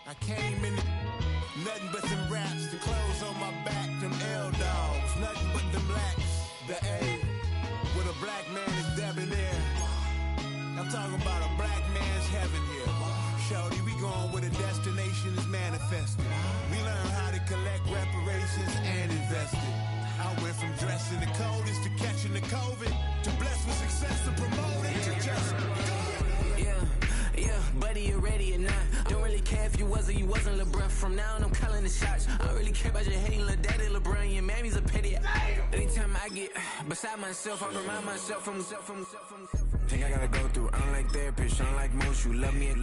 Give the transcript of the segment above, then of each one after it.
I came in nothing but them raps, the clothes on my back, them L-dogs, nothing but them blacks, the A, with a black man is debonair. I'm talking about a black man's heaven here. Shorty, we going where the destination is manifested. We learn how to collect reparations and invest it. I went from dressing the coldest to catching the COVID, to blessed with success and promoting to just Yeah, buddy, you ready or not? Don't really care if you was or you wasn't LeBron. From now on, I'm calling the shots. I don't really care about your hating little daddy LeBron. Your mammy's a pity. Anytime I get beside myself, I remind myself from. Think I gotta go through. I don't like therapist, I don't like most. You love me,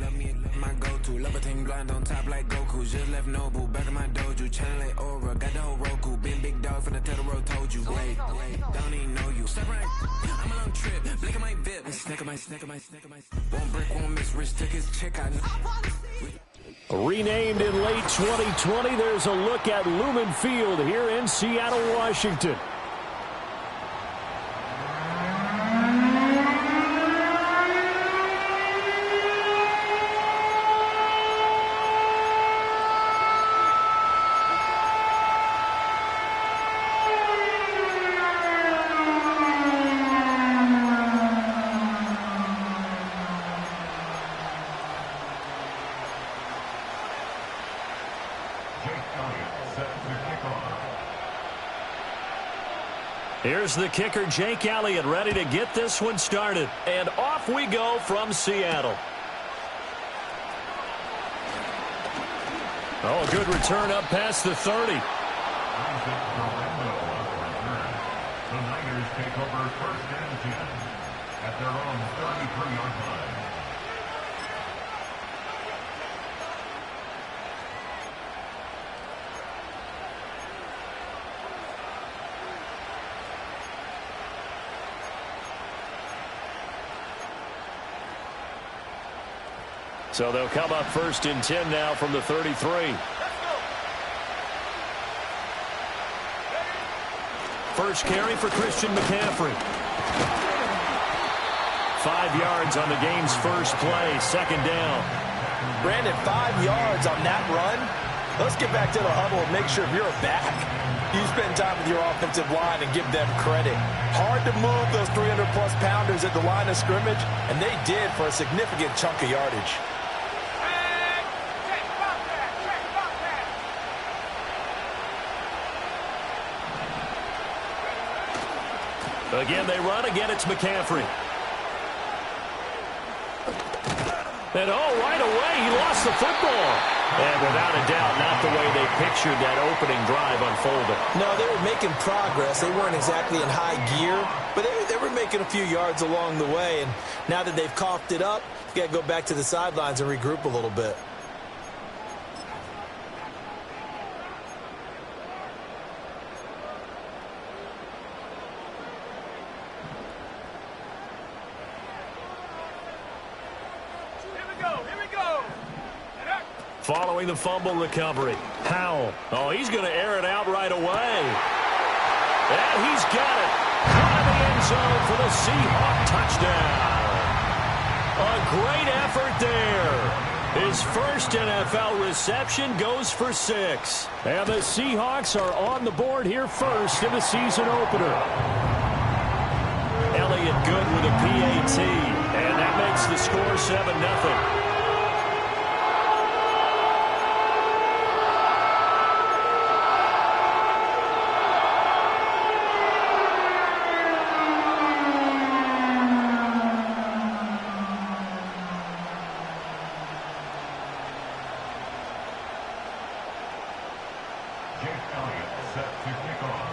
my go-to. Love a thing blind on top like Goku. Just left Nobu, back in my dojo. Channel like Aura, got the whole Roku. Been big dog from the Tedero, told you. Wait, don't even know you. Step right, I'm a long trip. Blink of my VIP. Snack of my. Won't break, won't miss. Rich took his check out. Renamed in late 2020, there's a look at Lumen Field here in Seattle, Washington. Here's the kicker, Jake Elliott, ready to get this one started. And off we go from Seattle. Oh, a good return up past the 30. The Niners take over first and 10 at their own 33-yard line. So they'll come up first and 10 now from the 33. First carry for Christian McCaffrey. 5 yards on the game's first play, second down. Brandon, 5 yards on that run. Let's get back to the huddle and make sure if you're back, you spend time with your offensive line and give them credit. Hard to move those 300-plus pounders at the line of scrimmage, and they did for a significant chunk of yardage. Again, they run. Again, it's McCaffrey. And, right away, he lost the football. And without a doubt, not the way they pictured that opening drive unfolded. No, they were making progress. They weren't exactly in high gear, but they were making a few yards along the way. And now that they've coughed it up, you've got to go back to the sidelines and regroup a little bit. Following the fumble recovery, Howell. Oh, he's going to air it out right away. And he's got it. Out of the end zone for the Seahawk touchdown. A great effort there. His first NFL reception goes for 6. And the Seahawks are on the board here first in the season opener. Elliott good with a PAT. And that makes the score 7-0.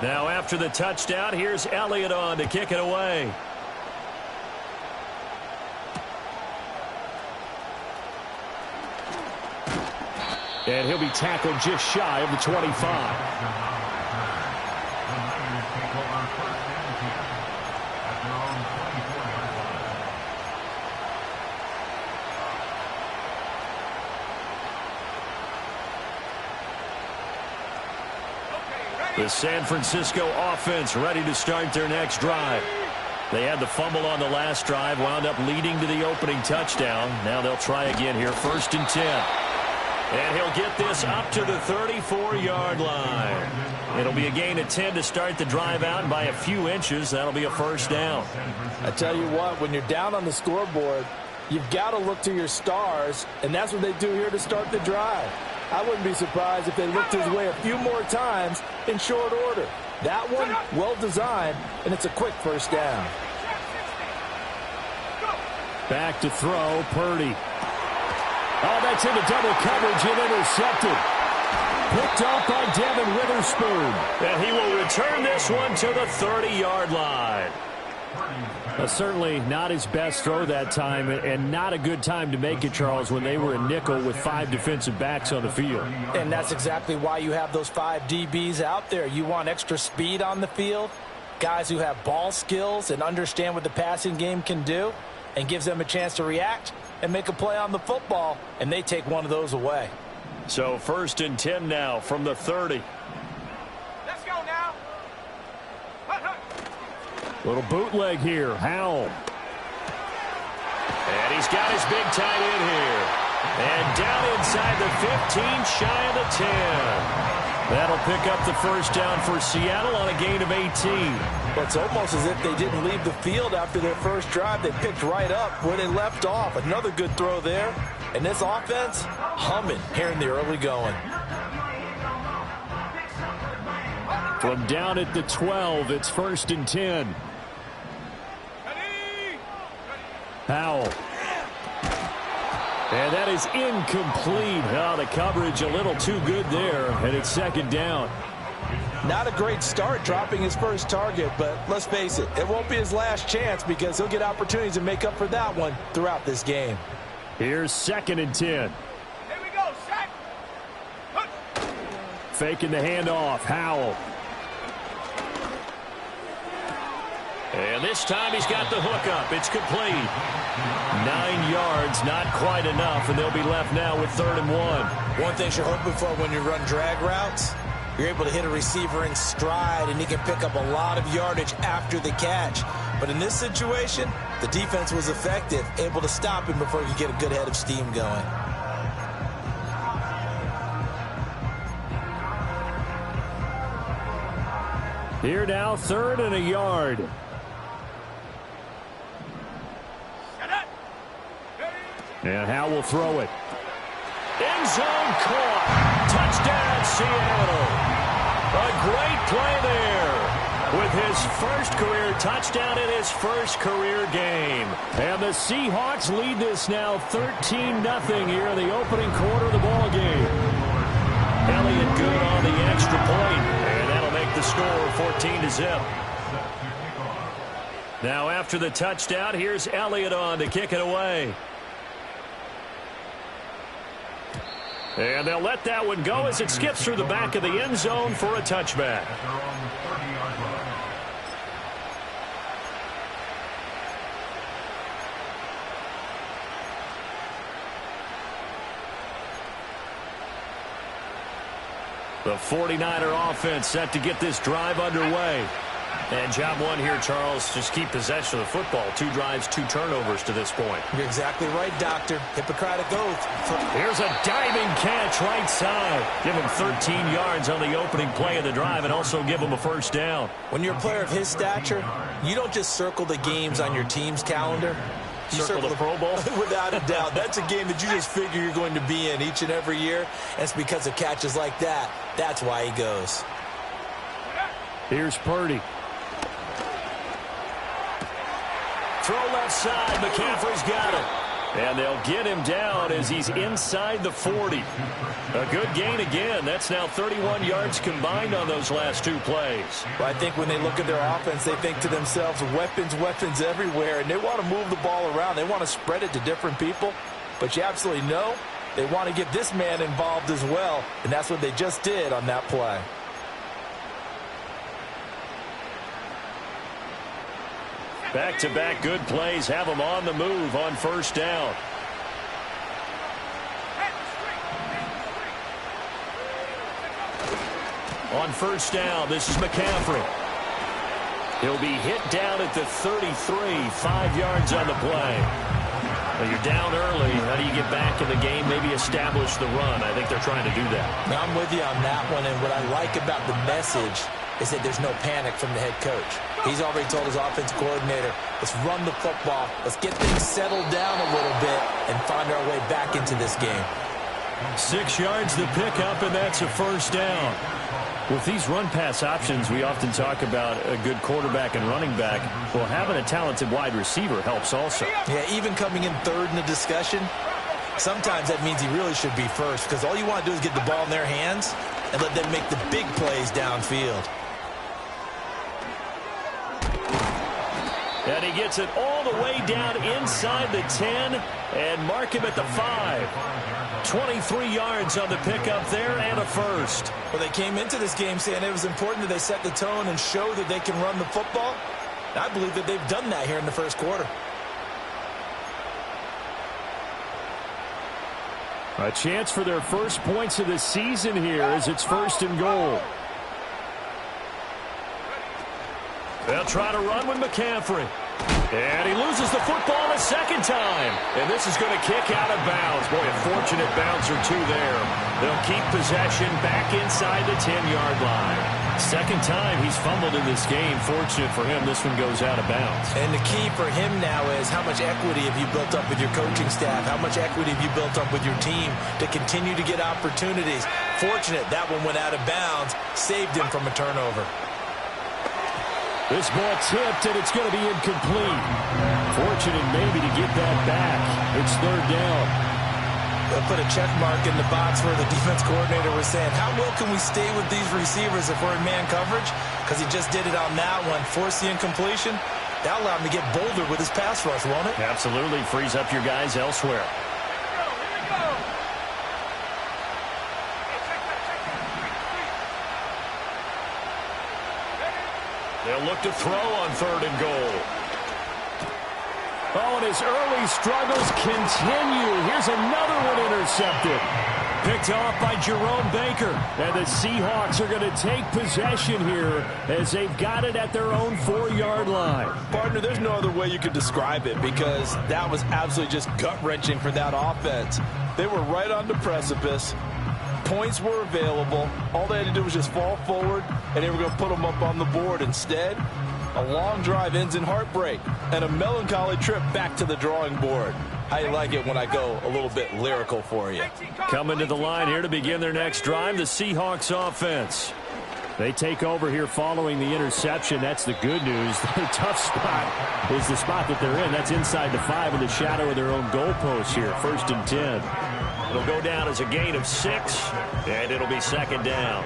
Now after the touchdown, here's Elliott on to kick it away. And he'll be tackled just shy of the 25. The San Francisco offense ready to start their next drive. They had the fumble on the last drive, wound up leading to the opening touchdown. Now they'll try again here, 1st and 10. And he'll get this up to the 34-yard line. It'll be a gain of 10 to start the drive out, and by a few inches, that'll be a first down. I tell you what, when you're down on the scoreboard, you've got to look to your stars, and that's what they do here to start the drive. I wouldn't be surprised if they looked his way a few more times in short order. That one, well designed, and it's a quick first down. Back to throw, Purdy. Oh, that's into double coverage and intercepted. Picked off by Devin Witherspoon. And he will return this one to the 30-yard line. Certainly not his best throw that time, and not a good time to make it, Charles, when they were in nickel with 5 defensive backs on the field. And that's exactly why you have those 5 DBs out there. You want extra speed on the field, guys who have ball skills and understand what the passing game can do, and gives them a chance to react and make a play on the football, and they take one of those away. So 1st and 10 now from the 30. Let's go now. Little bootleg here, Howell. And he's got his big tight end here. And down inside the 15, shy of the 10. That'll pick up the first down for Seattle on a gain of 18. Well, it's almost as if they didn't leave the field after their first drive. They picked right up where they left off. Another good throw there. And this offense, humming here in the early going. From down at the 12, it's 1st and 10. Howell. And that is incomplete. Oh, the coverage a little too good there, and it's 2nd down. Not a great start dropping his first target, but let's face it, it won't be his last chance because he'll get opportunities to make up for that one throughout this game. Here's 2nd and 10. Here we go, sack. Faking the handoff, Howell. And this time he's got the hook up. It's complete. 9 yards, not quite enough, and they'll be left now with 3rd and 1. One thing you're hoping for when you run drag routes, you're able to hit a receiver in stride, and he can pick up a lot of yardage after the catch. But in this situation, the defense was effective, able to stop him before he could get a good head of steam going. Here now, 3rd and a yard. And Howell will throw it. End zone caught. Touchdown, Seattle. A great play there with his first career touchdown in his first career game. And the Seahawks lead this now 13-0 here in the opening quarter of the ball game. Elliott good on the extra point, and that'll make the score 14-0. Now after the touchdown, here's Elliott on to kick it away. And they'll let that one go as it skips through the back of the end zone for a touchback. The 49er offense set to get this drive underway. And job one here, Charles, just keep possession of the football. 2 drives, 2 turnovers to this point. You're exactly right, Doctor. Hippocratic oath. Here's a diving catch right side. Give him 13 yards on the opening play of the drive and also give him a first down. When you're a player of his stature, you don't just circle the games on your team's calendar. You circle the Pro Bowl? Without a doubt. That's a game that you just figure you're going to be in each and every year. And it's because of catches like that. That's why he goes. Here's Purdy. Throw left side. McCaffrey's got it. And they'll get him down as he's inside the 40. A good gain again. That's now 31 yards combined on those last two plays. Well, I think when they look at their offense, they think to themselves, weapons, weapons everywhere, and they want to move the ball around. They want to spread it to different people. But you absolutely know they want to get this man involved as well, and that's what they just did on that play. Back-to-back good plays have them on the move on first down. On first down, this is McCaffrey. He'll be hit down at the 33, 5 yards on the play. Well, you're down early. How do you get back in the game, maybe establish the run? I think they're trying to do that. Now, I'm with you on that one, and what I like about the message is that there's no panic from the head coach. He's already told his offensive coordinator, let's run the football, let's get things settled down a little bit and find our way back into this game. 6 yards the pickup, and that's a first down. With these run-pass options, we often talk about a good quarterback and running back. Well, having a talented wide receiver helps also. Yeah, even coming in third in the discussion, sometimes that means he really should be first, because all you want to do is get the ball in their hands and let them make the big plays downfield. And he gets it all the way down inside the 10 and mark him at the 5. 23 yards on the pickup there and a first. Well, they came into this game saying it was important that they set the tone and show that they can run the football. And I believe that they've done that here in the first quarter. A chance for their first points of the season here as it's first and goal. They'll try to run with McCaffrey. And he loses the football a second time. And this is going to kick out of bounds. Boy, a fortunate bounce or two there. They'll keep possession back inside the 10-yard line. Second time he's fumbled in this game. Fortunate for him, this one goes out of bounds. And the key for him now is how much equity have you built up with your coaching staff? How much equity have you built up with your team to continue to get opportunities? Fortunate that one went out of bounds, saved him from a turnover. This ball tipped, and it's going to be incomplete. Fortunate maybe to get that back. It's third down. They'll put a check mark in the box where the defense coordinator was saying, how well can we stay with these receivers if we're in man coverage? Because he just did it on that one, force the incompletion. That'll allow him to get bolder with his pass rush, won't it? Absolutely. Frees up your guys elsewhere. They'll look to throw on third and goal. Oh, and his early struggles continue. Here's another one intercepted. Picked off by Jerome Baker. And the Seahawks are going to take possession here as they've got it at their own 4-yard line. Partner, there's no other way you could describe it because that was absolutely just gut-wrenching for that offense. They were right on the precipice. Points were available. All they had to do was just fall forward, and they were going to put them up on the board. Instead, a long drive ends in heartbreak and a melancholy trip back to the drawing board. How you like it when I go a little bit lyrical for you? Coming to the line here to begin their next drive, the Seahawks offense. They take over here following the interception. That's the good news. The tough spot is the spot that they're in. That's inside the 5 in the shadow of their own goalpost here. First and 10. It'll go down as a gain of 6, and it'll be second down.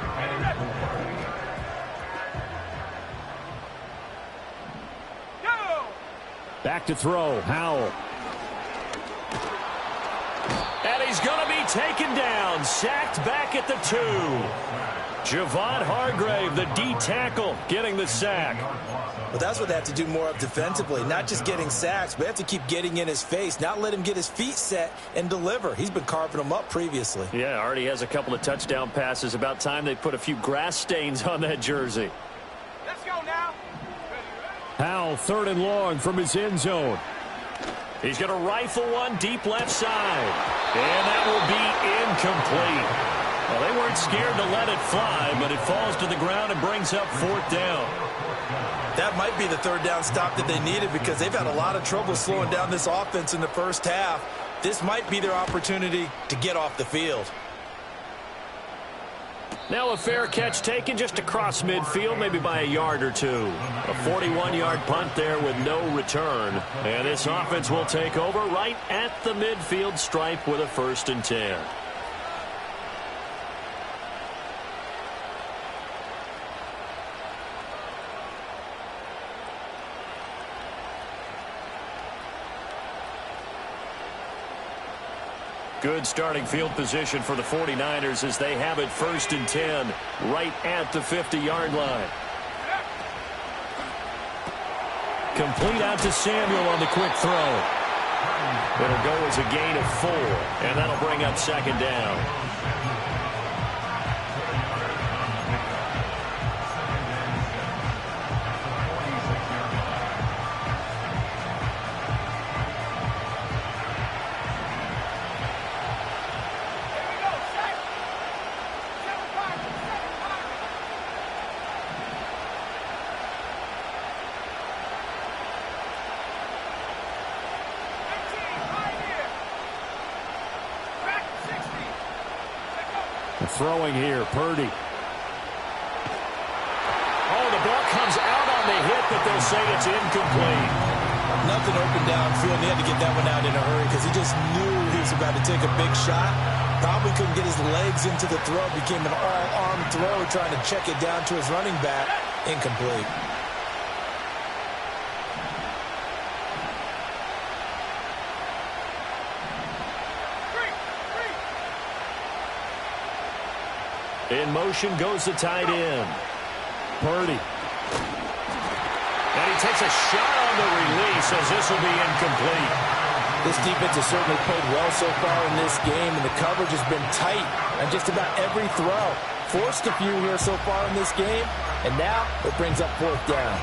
Back to throw, Howell. And he's going to be taken down, sacked back at the 2. Javon Hargrave, the D tackle, getting the sack. Well, that's what they have to do more of defensively, not just getting sacks, but they have to keep getting in his face, not let him get his feet set and deliver. He's been carving them up previously. Yeah, already has a couple of touchdown passes. About time they put a few grass stains on that jersey. Let's go now. Howell, third and long from his end zone. He's going to rifle one deep left side. And that will be incomplete. Well, they weren't scared to let it fly, but it falls to the ground and brings up fourth down. That might be the third down stop that they needed because they've had a lot of trouble slowing down this offense in the first half. This might be their opportunity to get off the field. Now a fair catch taken just across midfield, maybe by a yard or two. A 41-yard punt there with no return. And this offense will take over right at the midfield stripe with a 1st and 10. Good starting field position for the 49ers as they have it 1st and 10 right at the 50-yard line. Complete out to Samuel on the quick throw. It'll go as a gain of 4, and that'll bring up 2nd down. Throwing here, Purdy. Oh, the ball comes out on the hit, but they'll say it's incomplete. Nothing open downfield. He had to get that one out in a hurry because he just knew he was about to take a big shot. Probably couldn't get his legs into the throw. Became an all-arm throw, trying to check it down to his running back. Incomplete. In motion goes the tight end. Purdy. And he takes a shot on the release as this will be incomplete. This defense has certainly played well so far in this game, and the coverage has been tight on just about every throw. Forced a few here so far in this game, and now it brings up 4th down.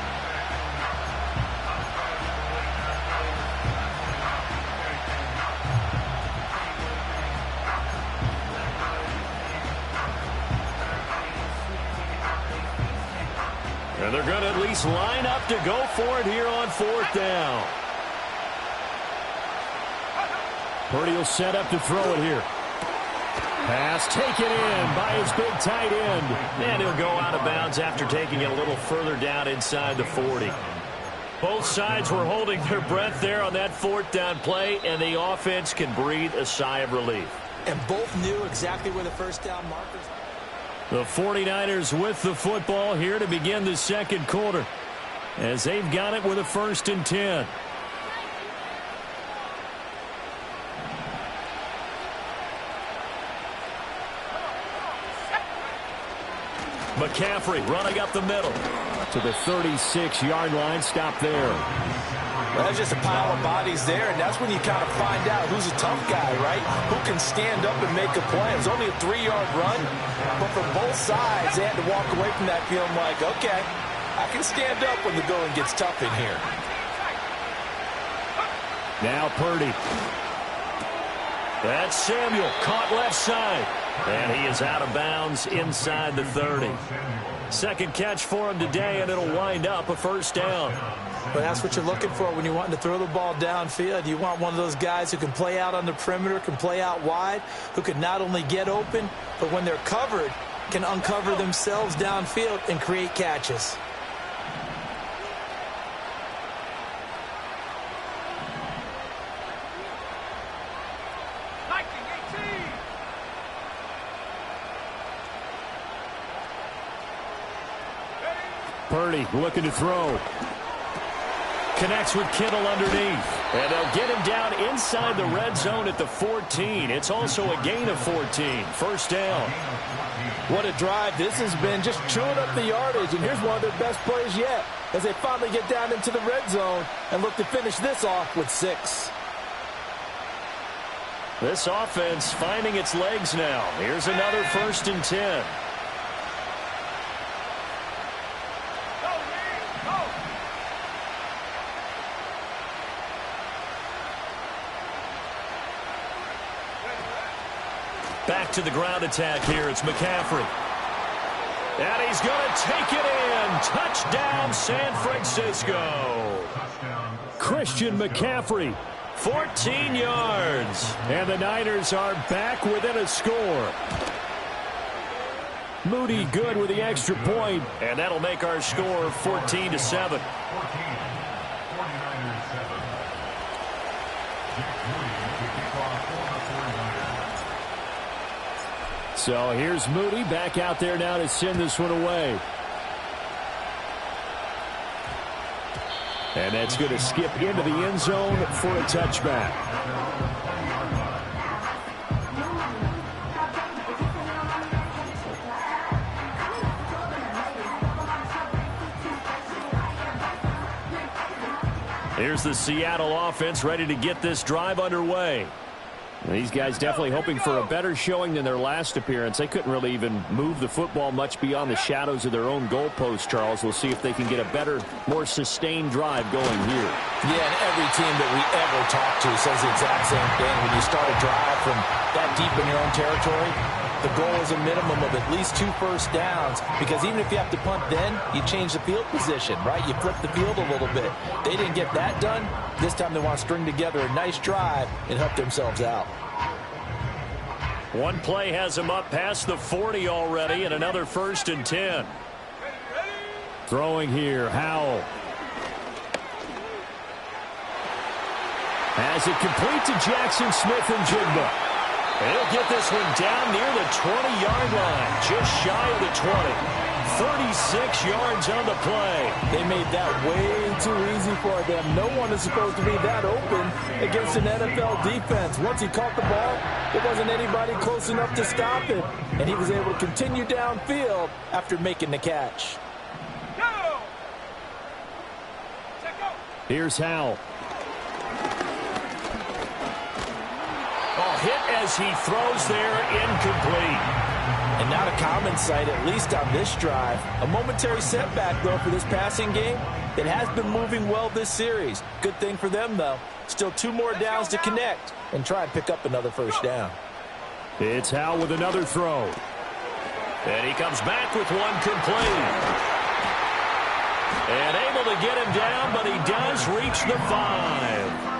And they're going to at least line up to go for it here on 4th down. Purdy will set up to throw it here. Pass taken in by his big tight end. And he'll go out of bounds after taking it a little further down inside the 40. Both sides were holding their breath there on that 4th down play, and the offense can breathe a sigh of relief. And both knew exactly where the 1st down markers were. The 49ers with the football here to begin the 2nd quarter as they've got it with a 1st and 10. McCaffrey running up the middle to the 36-yard line. Stop there. Well, there's just a pile of bodies there, and that's when you kind of find out who's a tough guy, right? Who can stand up and make a play. It was only a 3-yard run, but for both sides, they had to walk away from that feeling like, okay, I can stand up when the going gets tough in here. Now Purdy. That's Samuel, caught left side. And he is out of bounds inside the 30. 2nd catch for him today, and it'll wind up a 1st down. Well, that's what you're looking for when you're wanting to throw the ball downfield. You want one of those guys who can play out on the perimeter, can play out wide, who can not only get open, but when they're covered, can uncover themselves downfield and create catches. Purdy looking to throw. Connects with Kittle underneath. And they'll get him down inside the red zone at the 14. It's also a gain of 14. 1st down. What a drive this has been, just chewing up the yardage. And here's one of their best plays yet as they finally get down into the red zone and look to finish this off with 6. This offense finding its legs now. Here's another 1st and 10. Back to the ground attack here. It's McCaffrey. And he's going to take it in. Touchdown, San Francisco. Christian McCaffrey, 14 yards. And the Niners are back within a score. Moody good with the extra point, and that'll make our score 14-7. 49ers 7. Jack Moody to kick off for the 49ers. So here's Moody back out there now to send this one away. And that's going to skip into the end zone for a touchback. Here's the Seattle offense ready to get this drive underway. These guys definitely hoping for a better showing than their last appearance. They couldn't really even move the football much beyond the shadows of their own goalpost, Charles. We'll see if they can get a better, more sustained drive going here. Yeah, and every team that we ever talk to says the exact same thing. When you start a drive from that deep in your own territory, the goal is a minimum of at least 2 first downs, because even if you have to punt then, you change the field position, right? You flip the field a little bit. They didn't get that done. This time they want to string together a nice drive and help themselves out. One play has him up past the 40 already, and another 1st and 10. Throwing here, Howell. Has it complete to Jackson Smith-Njigba. He'll get this one down near the 20-yard line, just shy of the 20. 36 yards on the play. They made that way too easy for them. No one is supposed to be that open against an NFL defense. Once he caught the ball, there wasn't anybody close enough to stop it. And he was able to continue downfield after making the catch. Here's Howell. Hit as he throws there, incomplete. And not a common sight, at least on this drive. A momentary setback, though, for this passing game. It has been moving well this series. Good thing for them, though. Still 2 more downs to connect and try and pick up another first down. It's Howell with another throw. And he comes back with one complete. And able to get him down, but he does reach the 5.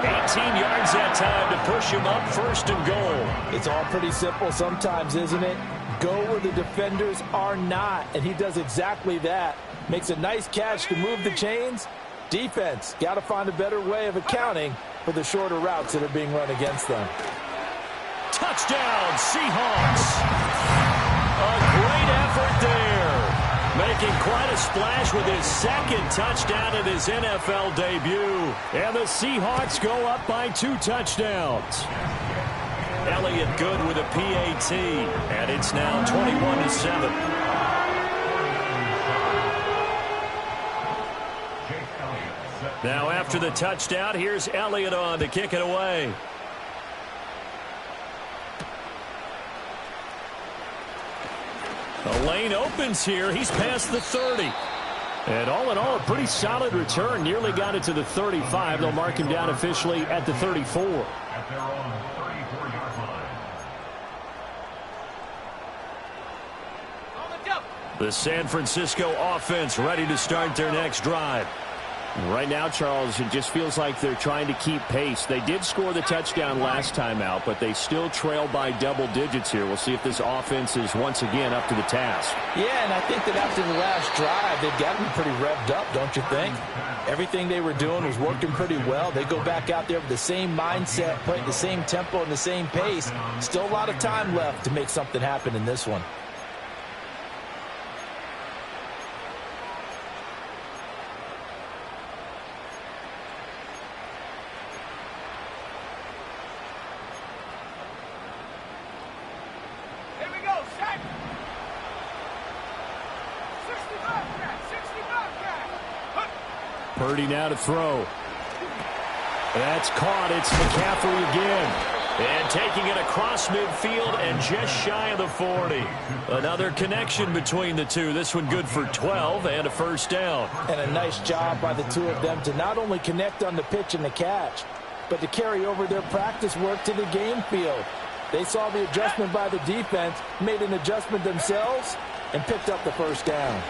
18 yards that time to push him up, 1st and goal. It's all pretty simple sometimes, isn't it? Go where the defenders are not, and he does exactly that. Makes a nice catch to move the chains. Defense, got to find a better way of accounting for the shorter routes that are being run against them. Touchdown, Seahawks. A great effort there. Making quite a splash with his 2nd touchdown in his NFL debut. And the Seahawks go up by 2 touchdowns. Elliott good with a PAT. And it's now 21-7. Now after the touchdown, here's Elliott on to kick it away. The lane opens here. He's past the 30. And all in all, a pretty solid return. Nearly got it to the 35. They'll mark him down officially at the 34. At their own 34-yard line. The San Francisco offense ready to start their next drive. Right now, Charles, it just feels like they're trying to keep pace. They did score the touchdown last time out, but they still trail by double digits here. We'll see if this offense is once again up to the task. Yeah, and I think that after the last drive, they've gotten pretty revved up, don't you think? Everything they were doing was working pretty well. They go back out there with the same mindset, playing the same tempo and the same pace. Still a lot of time left to make something happen in this one. Purdy now to throw. That's caught. It's McCaffrey again. And taking it across midfield and just shy of the 40. Another connection between the two. This one good for 12 and a 1st down. And a nice job by the 2 of them to not only connect on the pitch and the catch, but to carry over their practice work to the game field. They saw the adjustment by the defense, made an adjustment themselves, and picked up the 1st down.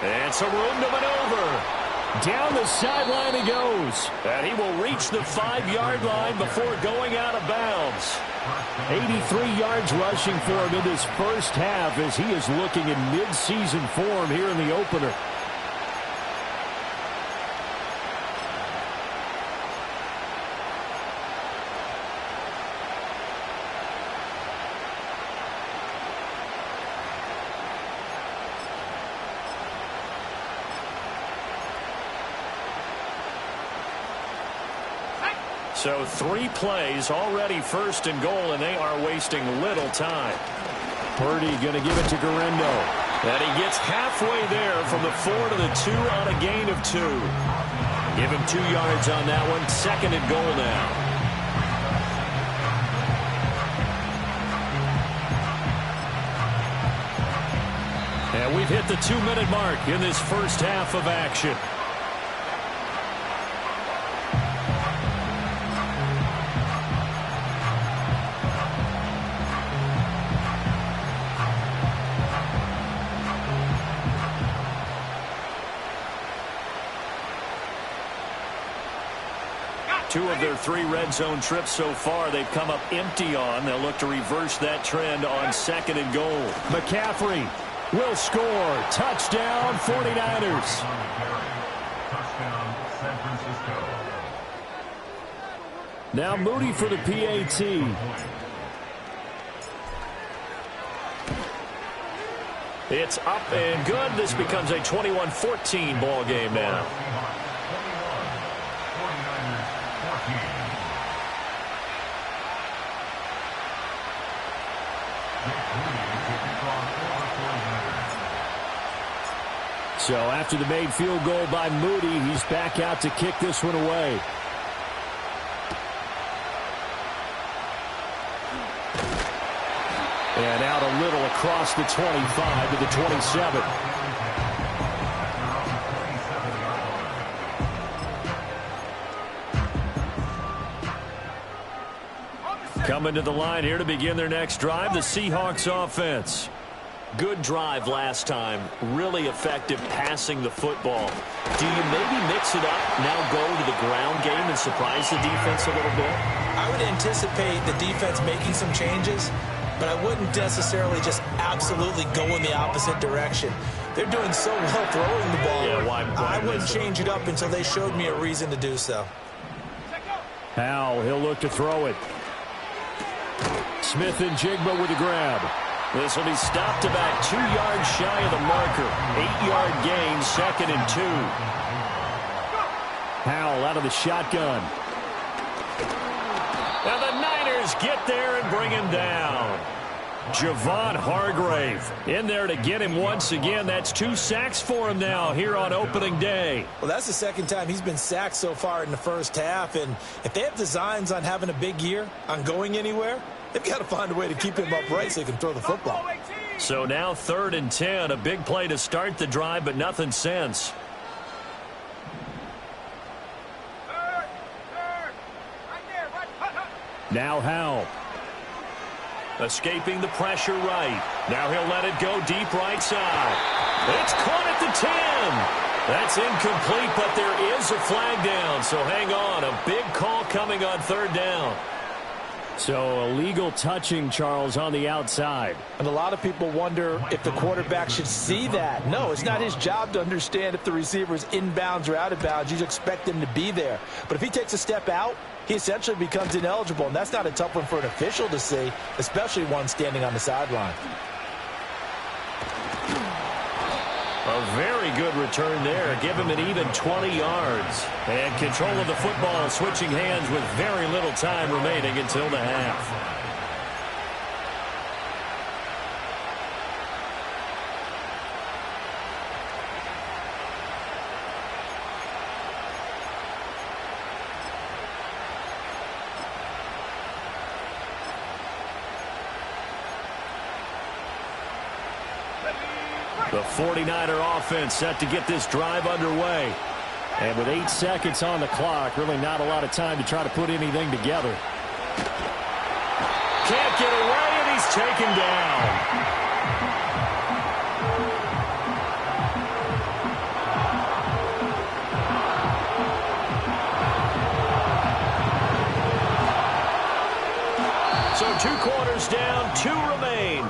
And some room to maneuver. Down the sideline he goes. And he will reach the 5-yard line before going out of bounds. 83 yards rushing for him in this first half as he is looking in mid-season form here in the opener. So 3 plays already first and goal, and they are wasting little time. Purdy going to give it to Guerrero. And he gets halfway there from the 4 to the 2 on a gain of 2. Give him 2 yards on that one. Second and goal now. And we've hit the 2-minute mark in this first half of action. Two of their 3 red zone trips so far they've come up empty on. They'll look to reverse that trend on second and goal. McCaffrey will score. Touchdown, 49ers. Touchdown, San Francisco. Now Moody for the PAT. It's up and good. This becomes a 21-14 ball game now. So after the made field goal by Moody, he's back out to kick this one away. And out a little across the 25 to the 27. Coming to the line here to begin their next drive, the Seahawks offense. Good drive last time. Really effective passing the football. Do you maybe mix it up, now go to the ground game and surprise the defense a little bit? I would anticipate the defense making some changes, but I wouldn't necessarily just absolutely go in the opposite direction. They're doing so well throwing the ball. Yeah, why I wouldn't change it up until they showed me a reason to do so. Howell, he'll look to throw it. Smith and Jigba with the grab. This will be stopped about 2 yards shy of the marker. 8-yard gain, second and 2. Howell out of the shotgun. Now the Niners get there and bring him down. Javon Hargrave in there to get him once again. That's 2 sacks for him now here on opening day. Well, that's the second time he's been sacked so far in the first half. And if they have designs on having a big year, on going anywhere, they've got to find a way to keep him upright so he can throw the football. So now 3rd and 10. A big play to start the drive, but nothing since. Now Howell. Escaping the pressure right. Now he'll let it go deep right side. It's caught at the 10. That's incomplete, but there is a flag down. So hang on. A big call coming on 3rd down. So illegal touching, Charles, on the outside. And a lot of people wonder if the quarterback should see that. No, it's not his job to understand if the receiver is inbounds or out of bounds. You expect him to be there. But if he takes a step out, he essentially becomes ineligible. And that's not a tough one for an official to see, especially one standing on the sideline. A very good return there. Give him an even 20 yards. And control of the football switching hands with very little time remaining until the half. The 49er offense set to get this drive underway. And with 8 seconds on the clock, really not a lot of time to try to put anything together. Can't get away, and he's taken down.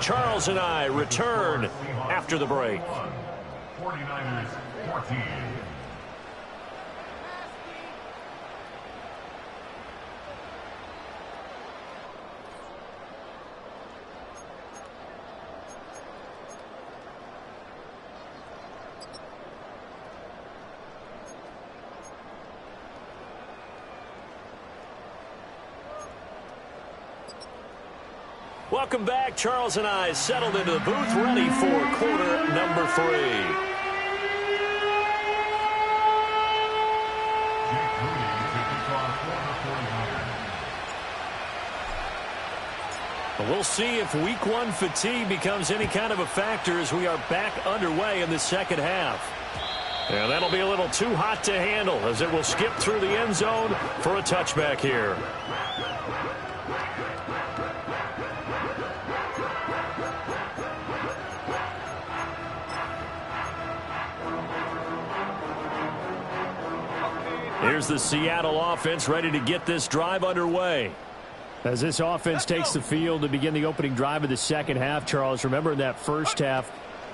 Charles and I return after the break. 49ers 14. Welcome back. Charles and I settled into the booth, ready for quarter number 3. We'll see if week 1 fatigue becomes any kind of a factor as we are back underway in the second half. And that'll be a little too hot to handle as it will skip through the end zone for a touchback here. Here's the Seattle offense ready to get this drive underway. As this offense takes the field to begin the opening drive of the second half, Charles, remember in that first half,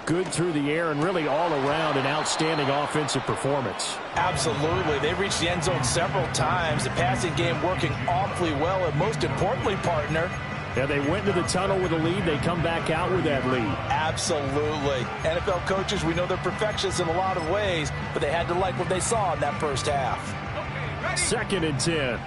good through the air and really all around an outstanding offensive performance. Absolutely. They reached the end zone several times. The passing game working awfully well, and most importantly, partner, yeah, they went to the tunnel with a lead. They come back out with that lead. Absolutely. NFL coaches, we know they're perfectionists in a lot of ways, but they had to like what they saw in that first half. 2nd and 10.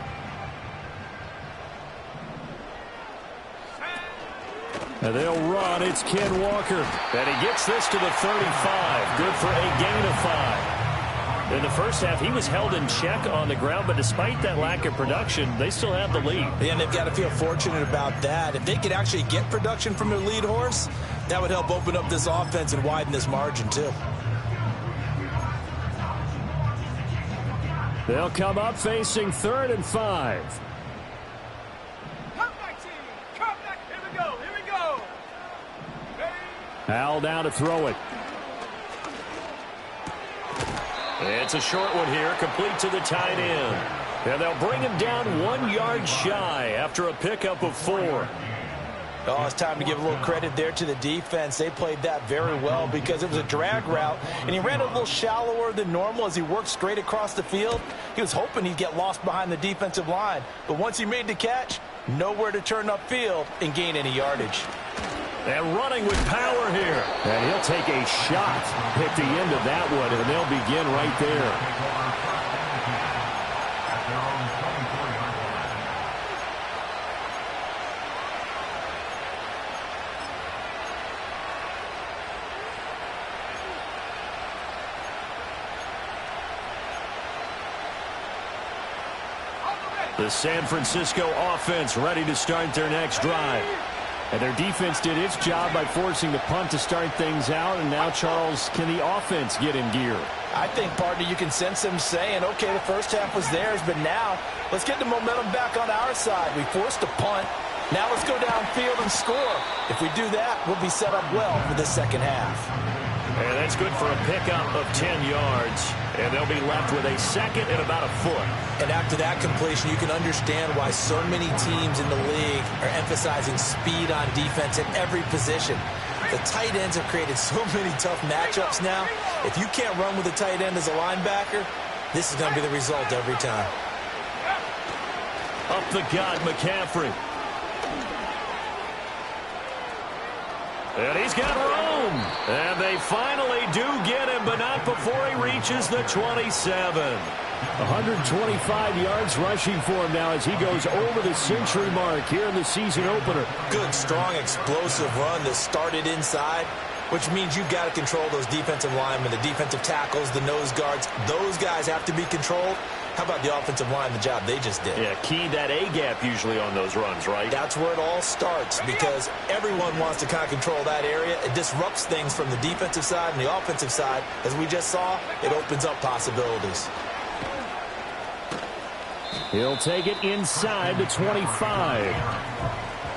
And they'll run. It's Ken Walker. And he gets this to the 35. Good for a gain of 5. In the first half, he was held in check on the ground, but despite that lack of production, they still have the lead. And they've got to feel fortunate about that. If they could actually get production from their lead horse, that would help open up this offense and widen this margin, too. They'll come up facing 3rd and 5. Come back, team. Come back. Here we go. Here we go. Howell down to throw it. It's a short one here, complete to the tight end. And they'll bring him down 1 yard shy after a pickup of 4. Oh, it's time to give a little credit there to the defense. They played that very well because it was a drag route, and he ran a little shallower than normal as he worked straight across the field. He was hoping he'd get lost behind the defensive line, but once he made the catch, nowhere to turn upfield and gain any yardage. And running with power here. And he'll take a shot at the end of that one, and they'll begin right there. The San Francisco offense ready to start their next drive. And their defense did its job by forcing the punt to start things out. And now, Charles, can the offense get in gear? I think, partner, you can sense them saying, okay, the first half was theirs, but now let's get the momentum back on our side. We forced a punt. Now let's go downfield and score. If we do that, we'll be set up well for the second half. And that's good for a pickup of 10 yards. And they'll be left with a second and about a foot. And after that completion, you can understand why so many teams in the league are emphasizing speed on defense at every position. The tight ends have created so many tough matchups now. If you can't run with a tight end as a linebacker, this is going to be the result every time. Up the gut, McCaffrey. And he's got room. And they finally do get him, but not before he reaches the 27. 125 yards rushing for him now as he goes over the century mark here in the season opener. Good, strong, explosive run that started inside, which means you've got to control those defensive linemen, the defensive tackles, the nose guards. Those guys have to be controlled. How about the offensive line, the job they just did? Yeah, key that A-gap usually on those runs, right? That's where it all starts because everyone wants to kind of control that area. It disrupts things from the defensive side and the offensive side. As we just saw, it opens up possibilities. He'll take it inside the 25.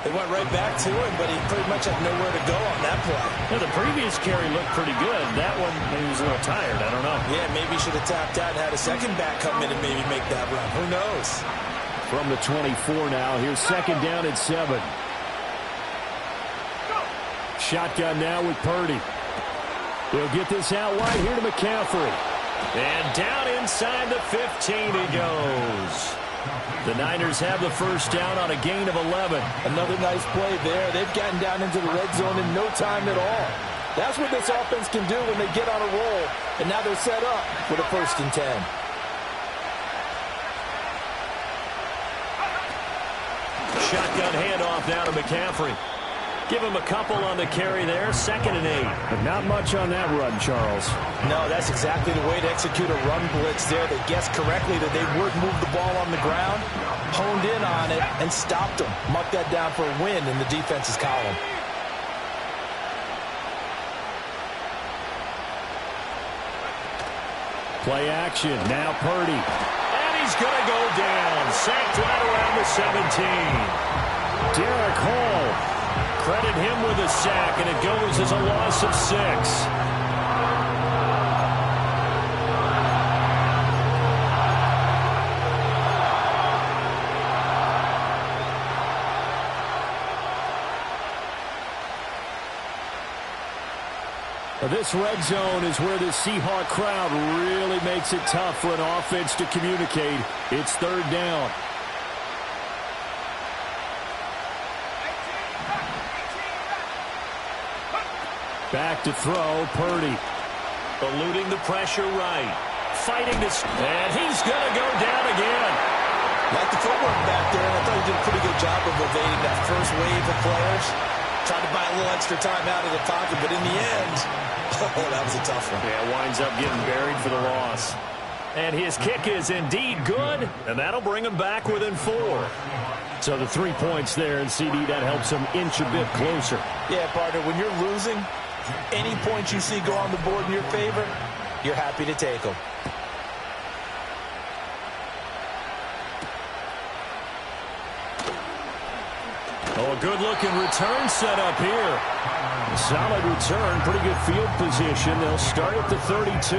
They went right back to him, but he pretty much had nowhere to go on that play. Yeah, the previous carry looked pretty good. That one, he was a little tired. I don't know. Yeah, maybe he should have tapped out and had a second back come in and maybe make that run. Who knows? From the 24 now, here's second down at 7. shotgun now with Purdy. He'll get this out wide here to McCaffrey. And down inside the 15 he goes. The Niners have the first down on a gain of 11. Another nice play there. They've gotten down into the red zone in no time at all. That's what this offense can do when they get on a roll. And now they're set up with a 1st and 10. Shotgun handoff now to McCaffrey. Give him a couple on the carry there. 2nd and 8. But not much on that run, Charles. No, that's exactly the way to execute a run blitz there. They guessed correctly that they would move the ball on the ground, honed in on it, and stopped them. Mucked that down for a win in the defense's column. Play action. Now Purdy. And he's going to go down. Sacked right around the 17. Derek Hall. Credit him with a sack, and it goes as a loss of 6. This red zone is where the Seahawk crowd really makes it tough for an offense to communicate. It's 3rd down. Back to throw, Purdy. Eluding the pressure right. Fighting this, and he's going to go down again. Like the footwork back there, and I thought he did a pretty good job of evading that first wave of players. Tried to buy a little extra time out of the pocket, but in the end, oh, that was a tough one. Yeah, winds up getting buried for the loss. And his kick is indeed good, and that'll bring him back within 4. So the 3 points there, and CD, that helps him inch a bit closer. Yeah, partner, when you're losing, any points you see go on the board in your favor, you're happy to take them. Oh, a good-looking return set up here. Solid return, pretty good field position. They'll start at the 32.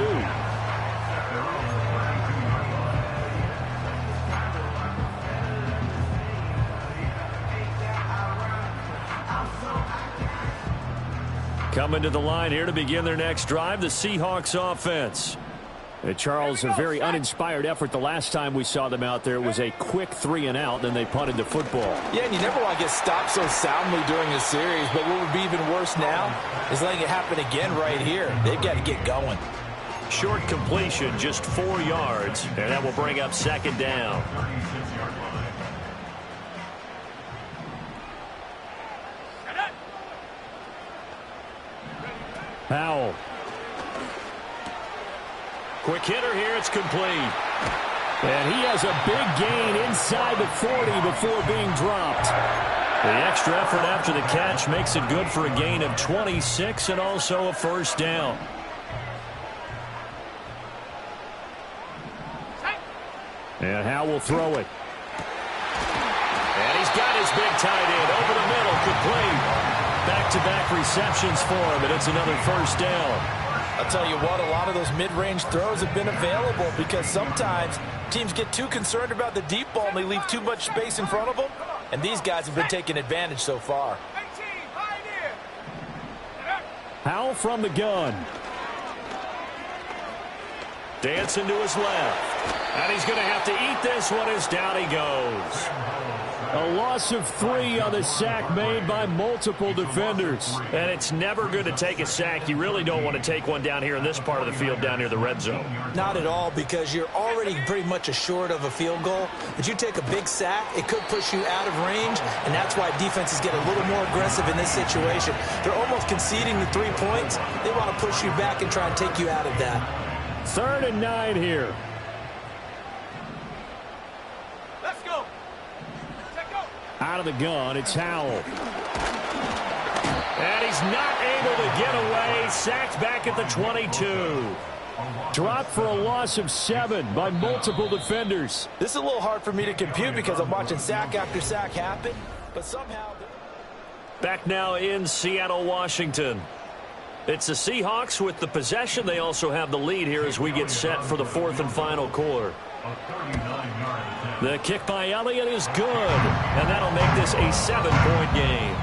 Coming to the line here to begin their next drive, the Seahawks offense. Charles, a very uninspired effort the last time we saw them out there. It was a quick 3-and-out, then they punted the football. Yeah, and you never want to get stopped so soundly during a series, but what would be even worse now is letting it happen again right here. They've got to get going. Short completion, just 4 yards, and that will bring up 2nd down. Powell. Quick hitter here, it's complete. And he has a big gain inside the 40 before being dropped. The extra effort after the catch makes it good for a gain of 26 and also a 1st down. And Howe will throw it. And he's got his big tight end over the middle, complete. Back-to-back receptions for him, and it's another 1st down. I'll tell you what, a lot of those mid-range throws have been available because sometimes teams get too concerned about the deep ball and they leave too much space in front of them, and these guys have been taking advantage so far. Howe from the gun. Dancing to his left. And he's going to have to eat this one as down he goes. A loss of 3 on the sack made by multiple defenders. And it's never good to take a sack. You really don't want to take one down here in this part of the field down near the red zone. Not at all, because you're already pretty much assured of a field goal. But you take a big sack, it could push you out of range, and that's why defenses get a little more aggressive in this situation. They're almost conceding the 3 points. They want to push you back and try and take you out of that. 3rd and 9 here. Out of the gun, it's Howell. And he's not able to get away. Sacked back at the 22. Dropped for a loss of 7 by multiple defenders. This is a little hard for me to compute because I'm watching sack after sack happen, but somehow... Back now in Seattle, Washington. It's the Seahawks with the possession. They also have the lead here as we get set for the 4th and final quarter. The kick by Elliott is good, and that'll make this a 7-point game.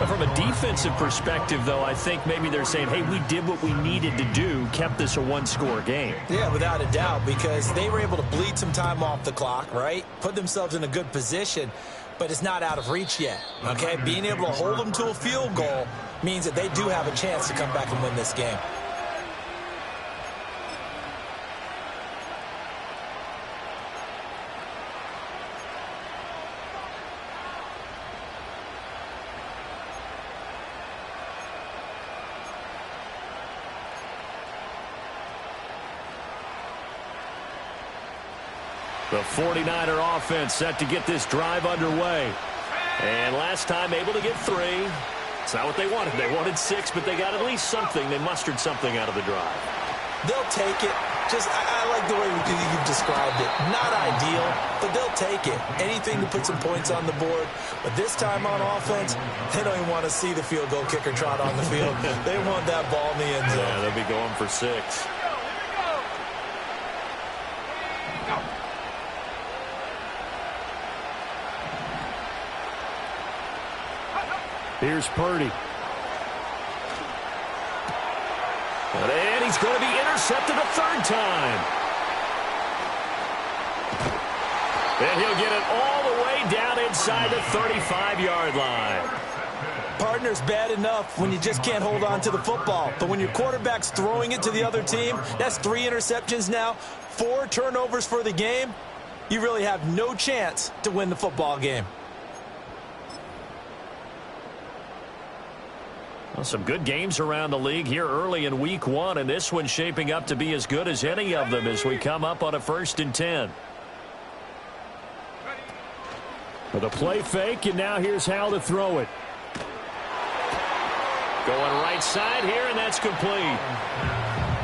But from a defensive perspective, though, I think maybe they're saying, hey, we did what we needed to do, kept this a one-score game. Yeah, without a doubt, because they were able to bleed some time off the clock, right? Put themselves in a good position, but it's not out of reach yet, okay? Being able to hold them to a field goal means that they do have a chance to come back and win this game. The 49er offense set to get this drive underway. And last time able to get 3. It's not what they wanted. They wanted 6, but they got at least something. They mustered something out of the drive. They'll take it. I like the way you've described it. Not ideal, but they'll take it. Anything to put some points on the board. But this time on offense, they don't even want to see the field goal kicker trot on the field. They want that ball in the end zone. Yeah, they'll be going for 6. Here's Purdy. And he's going to be intercepted a 3rd time. And he'll get it all the way down inside the 35-yard line. Partner's bad enough when you just can't hold on to the football. But when your quarterback's throwing it to the other team, that's 3 interceptions now, 4 turnovers for the game. You really have no chance to win the football game. Well, some good games around the league here early in week 1, and this one's shaping up to be as good as any of them as we come up on a 1st and 10. With a play fake, and now here's Howell to throw it. Going right side here, and that's complete.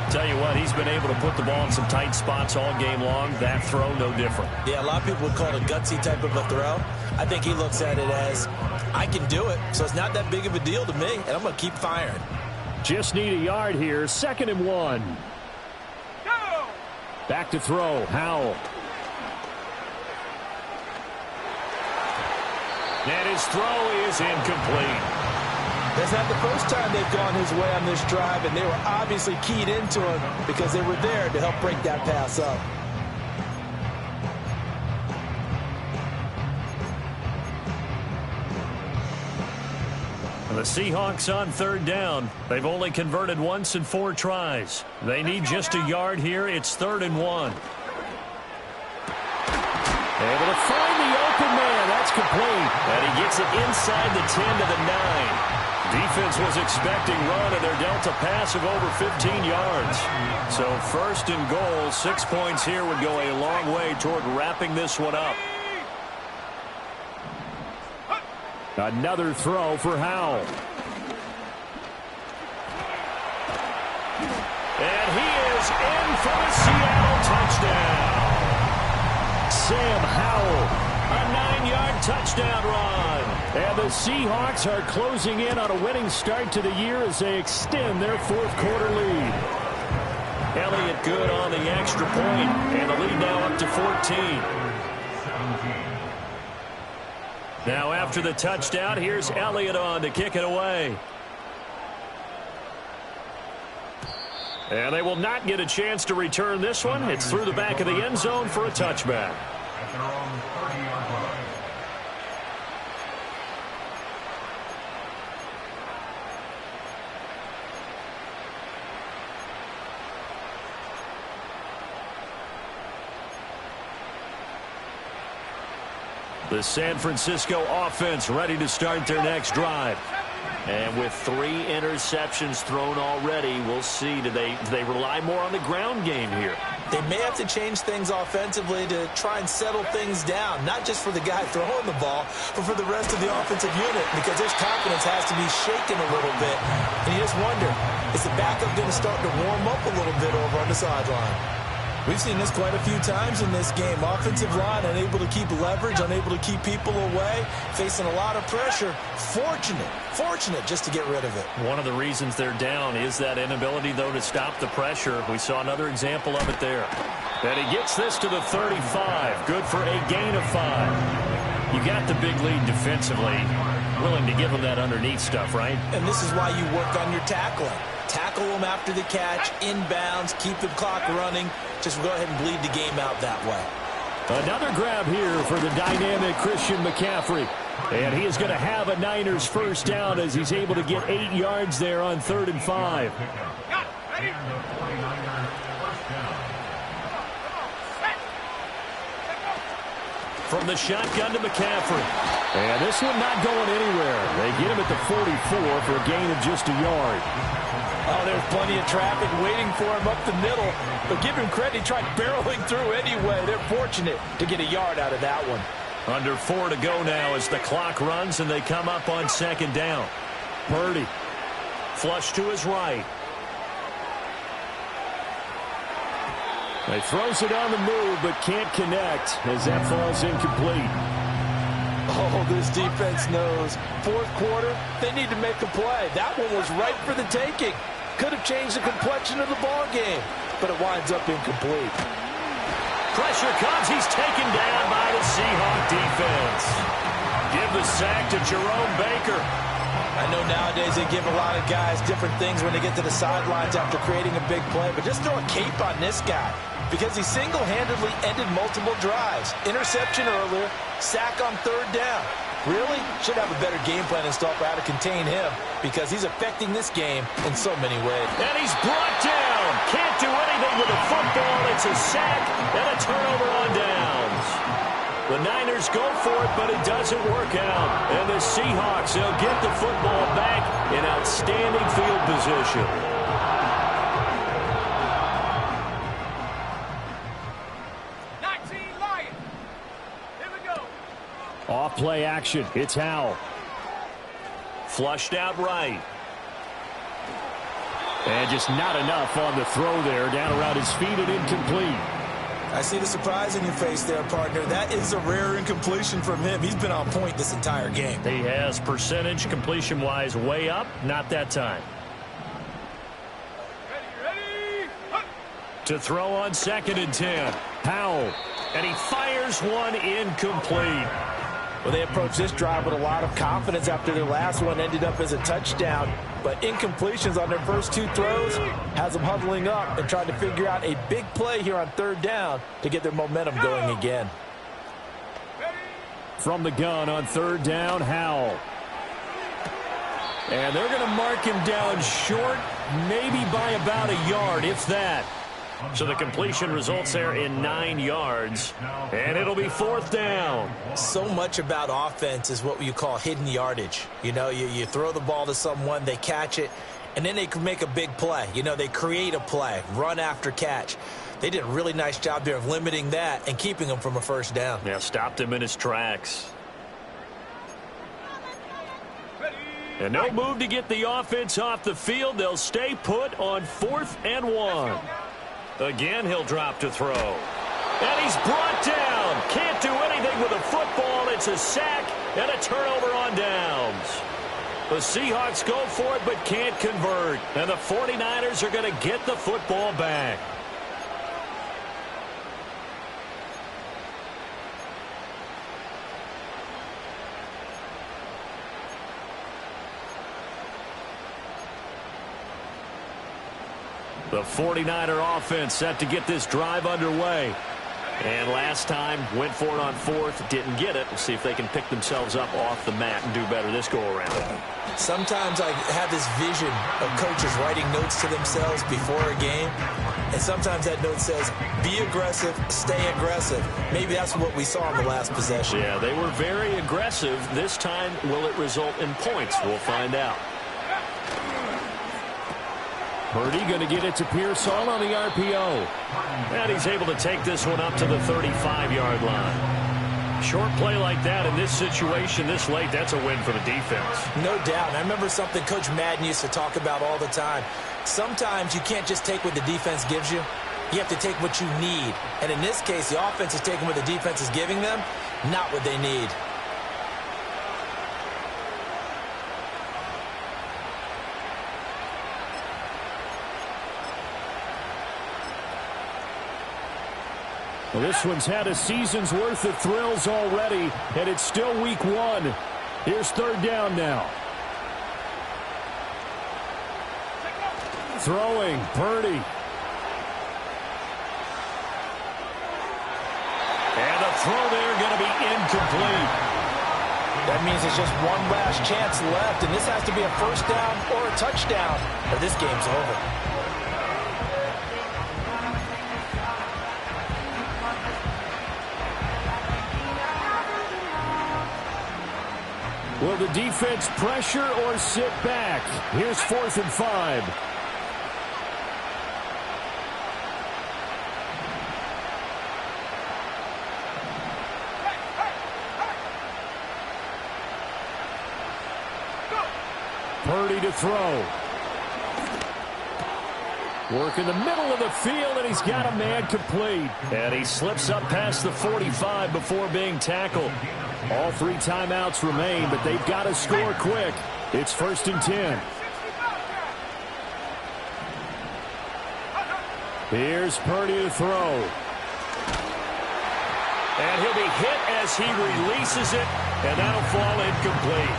Tell you what, he's been able to put the ball in some tight spots all game long. That throw, no different. Yeah, a lot of people would call it a gutsy type of a throw. I think he looks at it as, I can do it, so it's not that big of a deal to me, and I'm going to keep firing. Just need a yard here. 2nd and 1. Go! Back to throw, Howell. And his throw is incomplete. That's not the first time they've gone his way on this drive, and they were obviously keyed into him because they were there to help break that pass up. The Seahawks on 3rd down. They've only converted once in 4 tries. They need just a yard here. It's 3rd and 1. Able to find the open man. That's complete. And he gets it inside the 10 to the 9. Defense was expecting run, and they're dealt a pass of over 15 yards. So 1st and goal, 6 points here would go a long way toward wrapping this one up. Another throw for Howell. And he is in for the Seattle touchdown. Sam Howell, a 9-yard touchdown run. And the Seahawks are closing in on a winning start to the year as they extend their 4th quarter lead. Elliott good on the extra point, and the lead now up to 14. Now after the touchdown, here's Elliott on to kick it away. And they will not get a chance to return this one. It's through the back of the end zone for a touchback. At their own 30-yard line. The San Francisco offense ready to start their next drive. And with 3 interceptions thrown already, we'll see. Do they rely more on the ground game here? They may have to change things offensively to try and settle things down, not just for the guy throwing the ball, but for the rest of the offensive unit, because their confidence has to be shaken a little bit. And you just wonder, is the backup going to start to warm up a little bit over on the sideline? We've seen this quite a few times in this game. Offensive line unable to keep leverage, unable to keep people away, facing a lot of pressure. Fortunate just to get rid of it. One of the reasons they're down is that inability, though, to stop the pressure. We saw another example of it there. And he gets this to the 35. Good for a gain of 5. You got the big lead defensively. willing to give them that underneath stuff, right? And this is why you work on your tackling. Tackle them after the catch, inbounds, keep the clock running. Just go ahead and bleed the game out that way. Another grab here for the dynamic Christian McCaffrey. And he is going to have a Niners first down as he's able to get 8 yards there on 3rd and 5. From the shotgun to McCaffrey. And this one not going anywhere. They get him at the 44 for a gain of just a yard. Oh, there's plenty of traffic waiting for him up the middle. But give him credit, he tried barreling through anyway. They're fortunate to get a yard out of that one. Under 4 to go now as the clock runs and they come up on 2nd down. Purdy. Flush to his right. He throws it on the move but can't connect as that falls incomplete. Oh, this defense knows. 4th quarter, they need to make a play. That one was right for the taking. Could have changed the complexion of the ball game, but it winds up incomplete. Pressure comes. He's taken down by the Seahawk defense. Give the sack to Jerome Baker. I know nowadays they give a lot of guys different things when they get to the sidelines after creating a big play, but just throw a cape on this guy because he single-handedly ended multiple drives. Interception earlier, sack on 3rd down. Really should have a better game plan installed for how to contain him because he's affecting this game in so many ways. And he's brought down. Can't do anything with the football. It's a sack and a turnover on downs. The Niners go for it, but it doesn't work out. And the Seahawks, they'll get the football back in outstanding field position. Off play action. It's Howell. Flushed out right. And just not enough on the throw there. Down around his feet and incomplete. I see the surprise in your face there, partner. That is a rare incompletion from him. He's been on point this entire game. He has percentage completion-wise way up. Not that time. Ready. To throw on 2nd and 10. Howell. And he fires one incomplete. Well, they approached this drive with a lot of confidence after their last one ended up as a touchdown. But incompletions on their first 2 throws has them huddling up and trying to figure out a big play here on 3rd down to get their momentum going again. From the gun on 3rd down, Howell. And they're going to mark him down short, maybe by about a yard, if that. So the completion results there in 9 yards, and it'll be 4th down. So much about offense is what you call hidden yardage. You know, you throw the ball to someone, they catch it, and then they can make a big play. You know, they create a play, run after catch. They did a really nice job there of limiting that and keeping him from a first down. Yeah, stopped him in his tracks. And no move to get the offense off the field. They'll stay put on 4th and 1. Again, he'll drop to throw. And he's brought down. Can't do anything with the football. It's a sack and a turnover on downs. The Seahawks go for it but can't convert. And the 49ers are going to get the football back. The 49er offense set to get this drive underway. And last time, went for it on 4th, didn't get it. We'll see if they can pick themselves up off the mat and do better this go-around. Sometimes I have this vision of coaches writing notes to themselves before a game. And sometimes that note says, be aggressive, stay aggressive. Maybe that's what we saw in the last possession. Yeah, they were very aggressive. This time, will it result in points? We'll find out. Purdy going to get it to Pearsall on the RPO. And he's able to take this one up to the 35-yard line. Short play like that in this situation this late, that's a win for the defense. No doubt. I remember something Coach Madden used to talk about all the time. Sometimes you can't just take what the defense gives you. You have to take what you need. And in this case, the offense is taking what the defense is giving them, not what they need. Well, this one's had a season's worth of thrills already, and it's still week 1. Here's third down now. Throwing, Purdy. And the throw there going to be incomplete. That means it's just one last chance left, and this has to be a first down or a touchdown, or this game's over. Will the defense pressure or sit back? Here's 4th and 5. Purdy to throw. Work in the middle of the field, and he's got a man complete. And he slips up past the 45 before being tackled. All 3 timeouts remain, but they've got to score quick. It's 1st and 10. Here's Purdy to throw. And he'll be hit as he releases it, and that'll fall incomplete.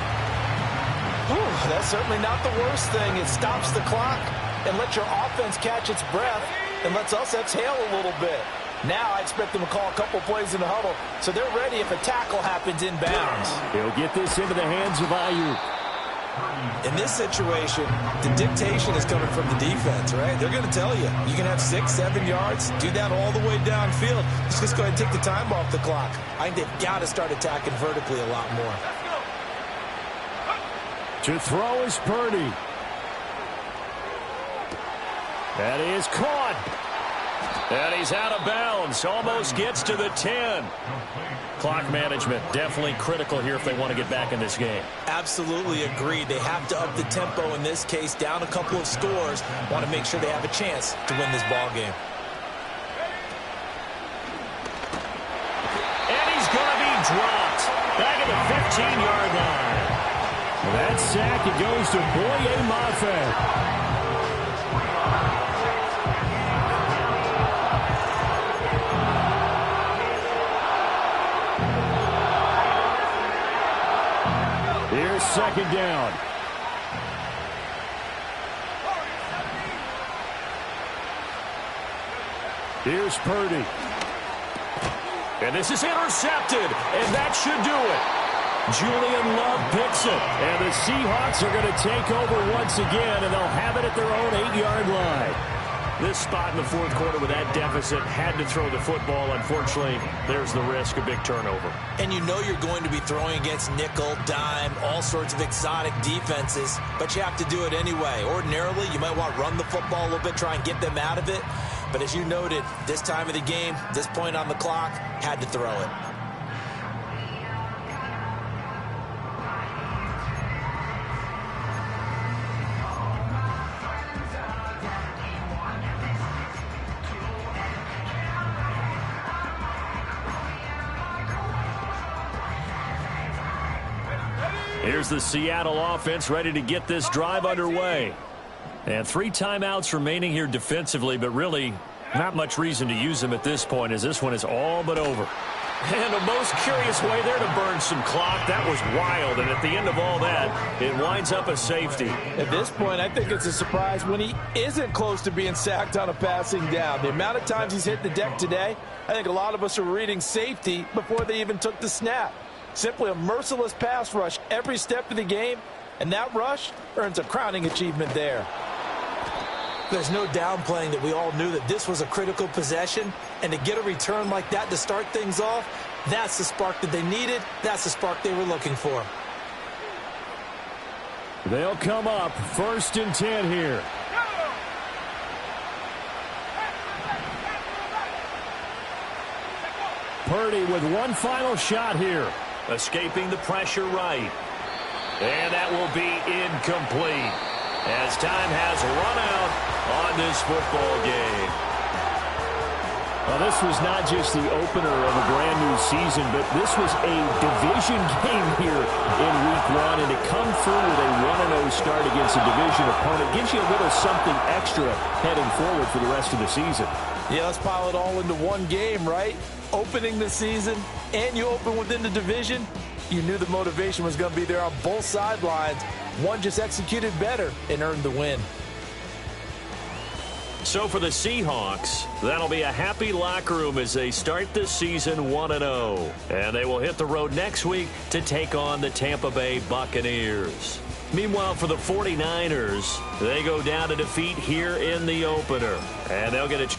Whew, that's certainly not the worst thing. It stops the clock and lets your offense catch its breath and lets us exhale a little bit. Now I expect them to call a couple plays in the huddle, so they're ready if a tackle happens inbounds. He'll get this into the hands of Ayuk. In this situation, the dictation is coming from the defense, right? They're going to tell you, you can have 6, 7 yards, do that all the way downfield. Let's just go ahead and take the time off the clock. I think they've got to start attacking vertically a lot more. To throw is Purdy. That is caught. And he's out of bounds. Almost gets to the 10. Clock management definitely critical here if they want to get back in this game. Absolutely agreed. They have to up the tempo in this case, down a couple of scores. Want to make sure they have a chance to win this ball game. And he's going to be dropped. Back at the 15-yard line. That sack, it goes to Boye Mafe. Here's second down. Here's Purdy. And this is intercepted, and that should do it. Julian Love picks it, and the Seahawks are going to take over once again, and they'll have it at their own 8-yard line. This spot in the fourth quarter with that deficit, had to throw the football. Unfortunately, there's the risk of big turnover. And you know you're going to be throwing against nickel, dime, all sorts of exotic defenses, but you have to do it anyway. Ordinarily, you might want to run the football a little bit, try and get them out of it. But as you noted, this time of the game, this point on the clock, had to throw it. Here's the Seattle offense ready to get this drive underway. And 3 timeouts remaining here defensively, but really not much reason to use them at this point as this one is all but over. And a most curious way there to burn some clock. That was wild, and at the end of all that, it winds up a safety. At this point, I think it's a surprise when he isn't close to being sacked on a passing down. The amount of times he's hit the deck today, I think a lot of us are reading safety before they even took the snap. Simply a merciless pass rush every step of the game, and that rush earns a crowning achievement there. There's no downplaying that we all knew that this was a critical possession, and to get a return like that to start things off, that's the spark that they needed, that's the spark they were looking for. They'll come up 1st and 10 here. Purdy with one final shot here. Escaping the pressure right. And that will be incomplete as time has run out on this football game. Well, this was not just the opener of a brand new season, but this was a division game here in Week 1. And to come through with a 1-0 start against a division opponent gives you a little something extra heading forward for the rest of the season. Yeah, let's pile it all into one game, right? Opening the season, and you open within the division. You knew the motivation was going to be there on both sidelines. One just executed better and earned the win. So for the Seahawks, that'll be a happy locker room as they start the season 1-0. And they will hit the road next week to take on the Tampa Bay Buccaneers. Meanwhile, for the 49ers, they go down to defeat here in the opener. And they'll get a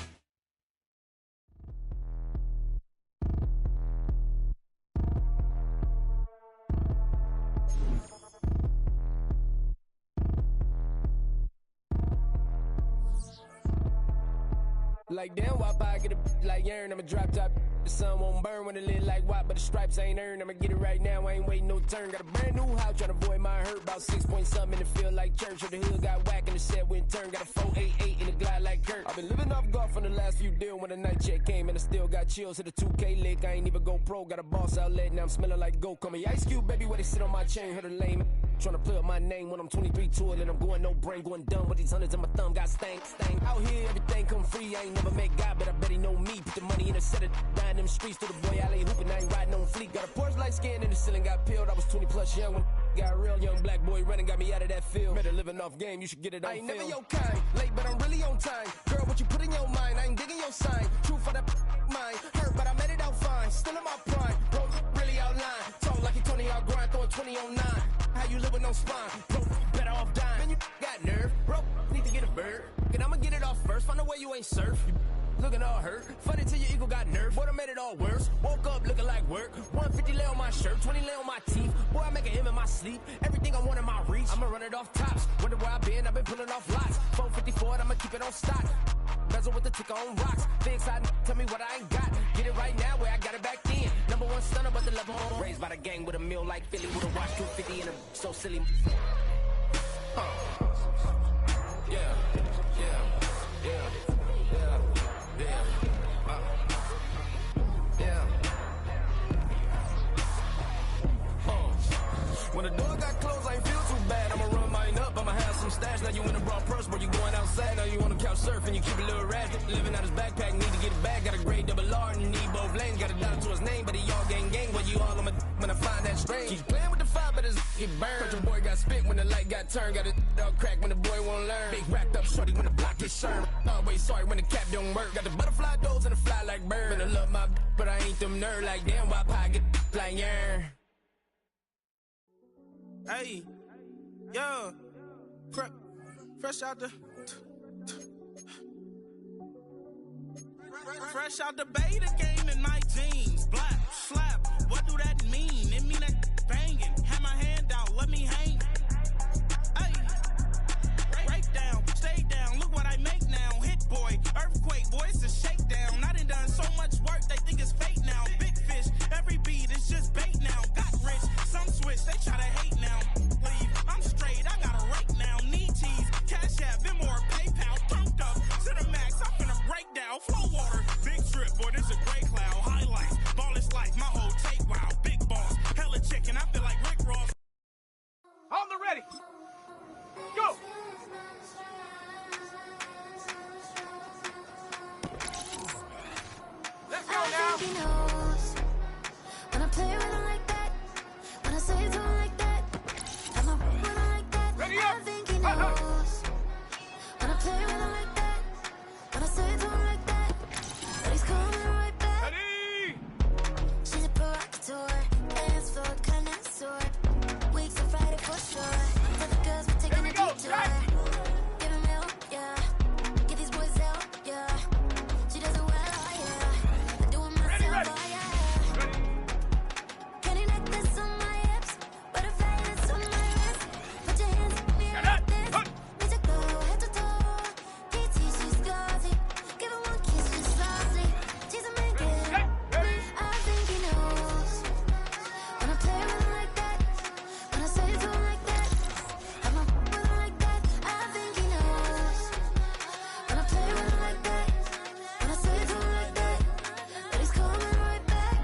Like damn, why I get a like urn? I'ma drop top. The sun won't burn when it lit like what, but the stripes ain't earned. I'ma get it right now, I ain't waiting no turn. Got a brand new house, trying to avoid my hurt. About 6 point something in the field like church. Or the hood got whack and the set went turn. Got a 488 in the glide like Kurt. I've been living off golf on the last few deals. When the night check came and I still got chills. Hit a 2K lick, I ain't even go pro. Got a boss outlet, now I'm smelling like gold. Call me Ice Cube, baby, where they sit on my chain. Heard a lame trying to play up my name when I'm 23 to it. And I'm going no brain, going dumb with these hundreds in my thumb. Got stank. Out here, everything come free. I ain't never met God, but I bet he know me. Put the money in a set of down them streets to the boy alley hooping. I ain't riding on fleek. Got a Porsche light skin in the ceiling, got peeled. I was 20 plus young when got real. Young black boy running, got me out of that field. Better living off game, you should get it on film. I ain't never your kind, late but I'm really on time. Girl, what you put in your mind, I ain't digging your sign. True for that mind, hurt but I made it out fine. Still in my prime, bro, really outline. Talk like you Tony out grind, throwing 20 on 9. How you living on spine, bro, better off dying. Man, you got nerve, bro, need to get a bird. And I'ma get it off first, find a way you ain't surf. Looking all hurt, funny till your ego got nerve. Boy, I made it all worse. Woke up looking like work. 150 lay on my shirt, 20 lay on my teeth. Boy, I make an M in my sleep. Everything I want in my reach. I'ma run it off tops. Wonder where I've been pulling off lots. 454, I'ma keep it on stock. Bezel with the ticker on rocks. Things I tell me what I ain't got. Get it right now where I got it back then. Number one stunner, but the level on. Raised by the gang with a meal like Philly with a watch 250 and a so silly. Yeah. When the door got closed, I ain't feel too bad. I'ma run mine up, I'ma have some stash. Now you in a broad purse, but you going outside. Now you on the couch surfing, you keep a little rash. Living out his backpack, need to get it back. Got a grade double R and you need both lanes. Got a dollar to his name, but he all gang. But you all on my when I find that strange. Keep playing with the fire, but his get burned. But your boy got spit when the light got turned. Got it all crack when the boy won't learn. Big racked up shorty when the block gets shurned. Always sorry when the cap don't work. Got the butterfly doors and the fly like bird. And I love my but I ain't them nerd like damn. Why pie get like yarn? Hey, yo, fresh out the beta game in my jeans. Black, slap, what do that mean? It mean that banging. Have my hand out, let me hang. Hey, break down, stay down, look what I make now. Hit boy, earthquake, boy, it's a shakedown. I done so much work, they think it's fake now. Big fish, every beat is just bait now. Got rich, some switch, they try to hate now. Leave, I'm straight, I got a rake now. Need cheese, cash app, Venmo or PayPal. Pumped up to the max, I'm finna break down. Flow water, big strip, boy, this a gray cloud. Highlights, ball is life, my whole take, wow. Big boss, hella chicken, I feel like Rick Ross. On the ready. Go. Let's go now. He knows when I play with him like that, when I say it to him like that, I'm a with him like that. Ready up. I think he knows when I play with him like that, when I say it to him like that, but he's coming right back. Ready. She's a provocateur, dance floor connoisseur, weeks of Friday for sure. Tell the girls we're taking a detour. Give him milk, yeah. Get these boys out, yeah. She does it well, oh yeah. I do it myself, oh yeah. Candy necklace on my hips, butterfly that's on my wrist. Put your hands on me like this. Need to go head to toe. DT, she's gauzy. Give her one kiss, she's saucy. She's a man, get I think he knows when I play with him like that, when I say it to him like that, I'm a with him like that. I think he knows when I play with him like that, when I say it to him like that, but he's coming right back.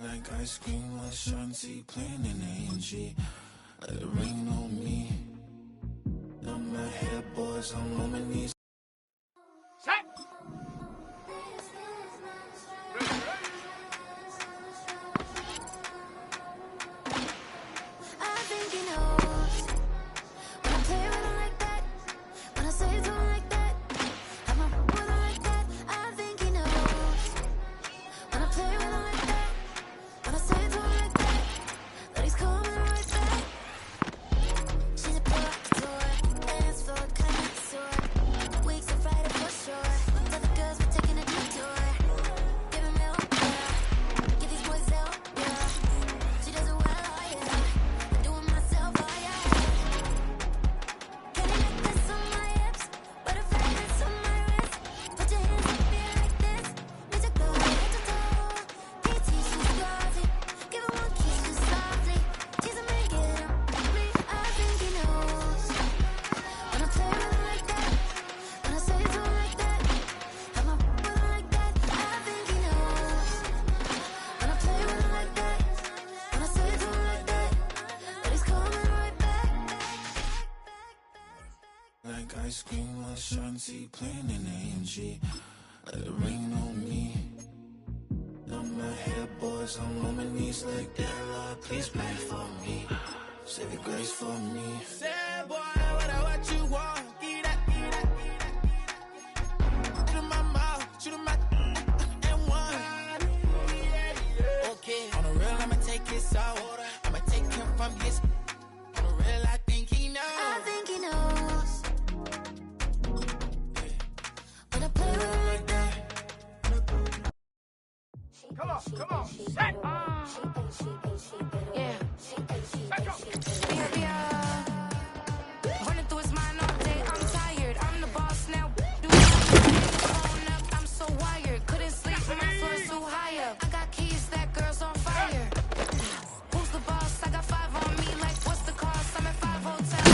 Like ice cream with Shanti playing in AMG. Let it rain on me. I'm my head boys, I'm on my knees. Set. Like ice cream with Shanti playing in AMG. Let it rain on me. Them my head boys, I'm on my knees like that. Lord, please pray for me. Save your grace for me. Say, boy, what you want? Get that. Shoot in my mouth, shoot in my and one. Okay, on the real, I'ma take his out. I'ma take him from his. On the real, I think he knows. I think he knows. When I play with him like that. Come on. Set. Yeah. Let's go. Running through his mind all day. I'm tired. I'm the boss now. Do phone up. I'm so wired. Couldn't sleep. My floor's too high up. I got keys. That girl's on fire. Who's the boss? I got 5 on me. Like, what's the cost? I'm at 5 hotels.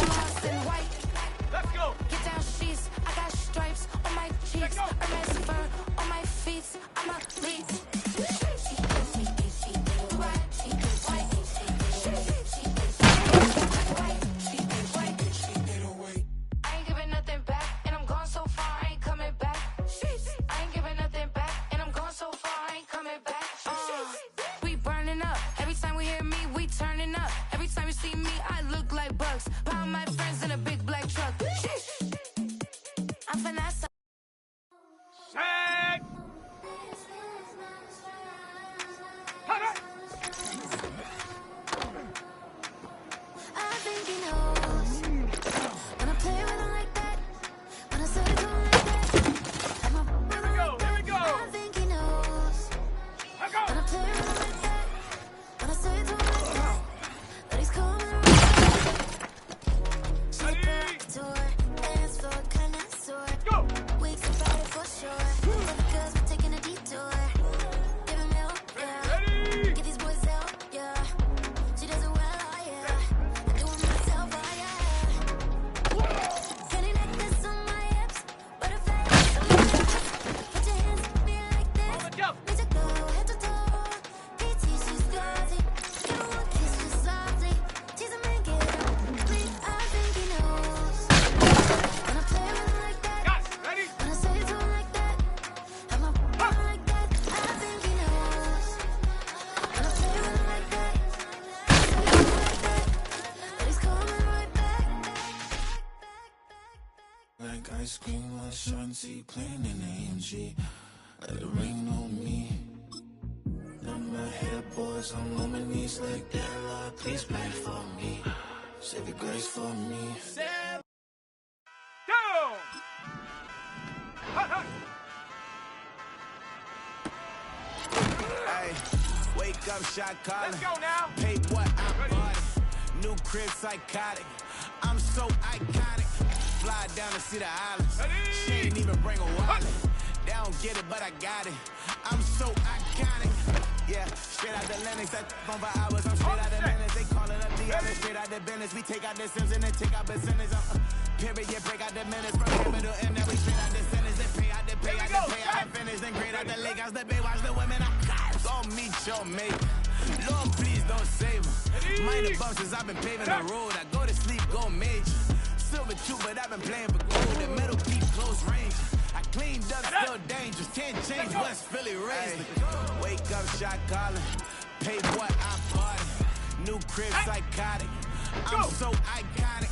Lost in white. Let's go. Get down sheets. I got stripes on my cheeks. Hermes fur on my feet. I'm a lead. I ain't giving nothing back, and I'm gone so far, I ain't coming back. I ain't giving nothing back, and I'm gone so far, I ain't coming back. We burning up. Every time we hear me, we turning up. Every time you see me, I look like bugs. Pound my friends in a big black truck. I'm finesse. Set. I think he knows. When I play with him like that, when I say to him like that, I'm a Here we go. I think he knows. Let's go. When I play with him like that, when I say to him like that, that he's coming around. She's a provocateur, dance floor connoisseur. Go. Weeks about it for sure. Because we're taking a detour. Give him help, yeah. Ready. Get these boys help, yeah. She does it well, oh yeah. I do it myself, oh yeah. Penny necklace on my hips, butterflies on my lips. Put your hands up me like this. On the jump. Need to go head to toe. PT, she's glossy. Give her one kiss just softly. Tease him and get him. I think he knows. When I play with him like that. Got it. Ready. When I say it to him like that, I'm a like that. I think he knows. When I play with him like that, I say it to him like that, that he's coming right back. Like ice cream with Shanti playing in AMG. Let it rain on me. Them my head boys, I'm on my knees like that. Lord, please pray for me. Save your grace for me. Down. Hey, wake up, shot calling. Let's go now. Paid what I bought it. New crib, psychotic. I'm so iconic. Fly down to see the islands. She ain't even bring a wallet. They don't get it, but I got it. I'm so iconic. Yeah, straight out the Lennox. That phone for hours. I'm straight out the Lennox. They calling up the others. Straight out the business. We take out the Sims and then take out percentage. Period, break out the minutes. From capital M, now we straight out the sentence. They pay out the pay out the pay out the finish. Then grade out the lake house. The bay watch the women. I gon' meet your mate. Lord, please don't save her. Minor bumps since I've been paving the road. I go to sleep, go major. Silver too, but I've been playing for gold. The metal keep close range. I cleaned up, still dangerous. Can't change West Philly raised. Wake up, shot calling. Pay what I bought it. New crib, psychotic. I'm so iconic.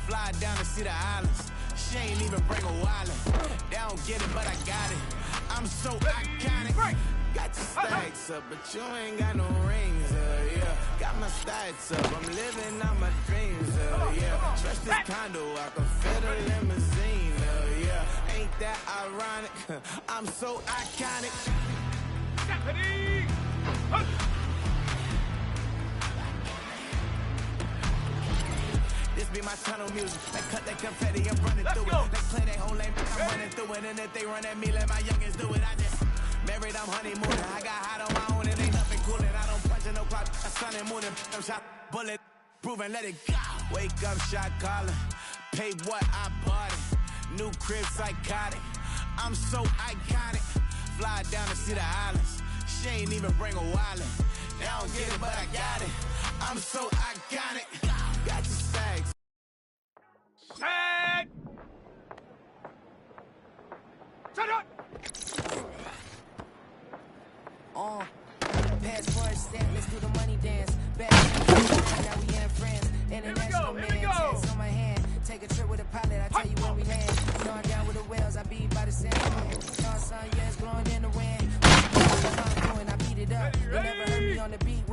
Fly down to see the islands. She ain't even bring a wallet. They don't get it, but I got it. I'm so iconic. Got your stacks up, but you ain't got no rings, yeah. Got my stacks up, I'm living out my dreams, yeah. Trust this condo, I can fit a limousine, yeah. Ain't that ironic? I'm so iconic. This be my tunnel music. They cut that confetti, I'm running through it. They play that whole lane, I'm running through it. And if they run at me, let my youngins do it. I just married, I'm honeymooning. I got hot on my own, it ain't nothing cooling. I don't punch in no clock, a sun and moon. I'm shot, bullet, proven, let it go. Wake up, shot calling. Pay what I bought it. New crib, psychotic. I'm so iconic. Fly down to see the islands. She ain't even bring a wallet. They don't get it, but I got it. I'm so iconic. Got your stacks. Set.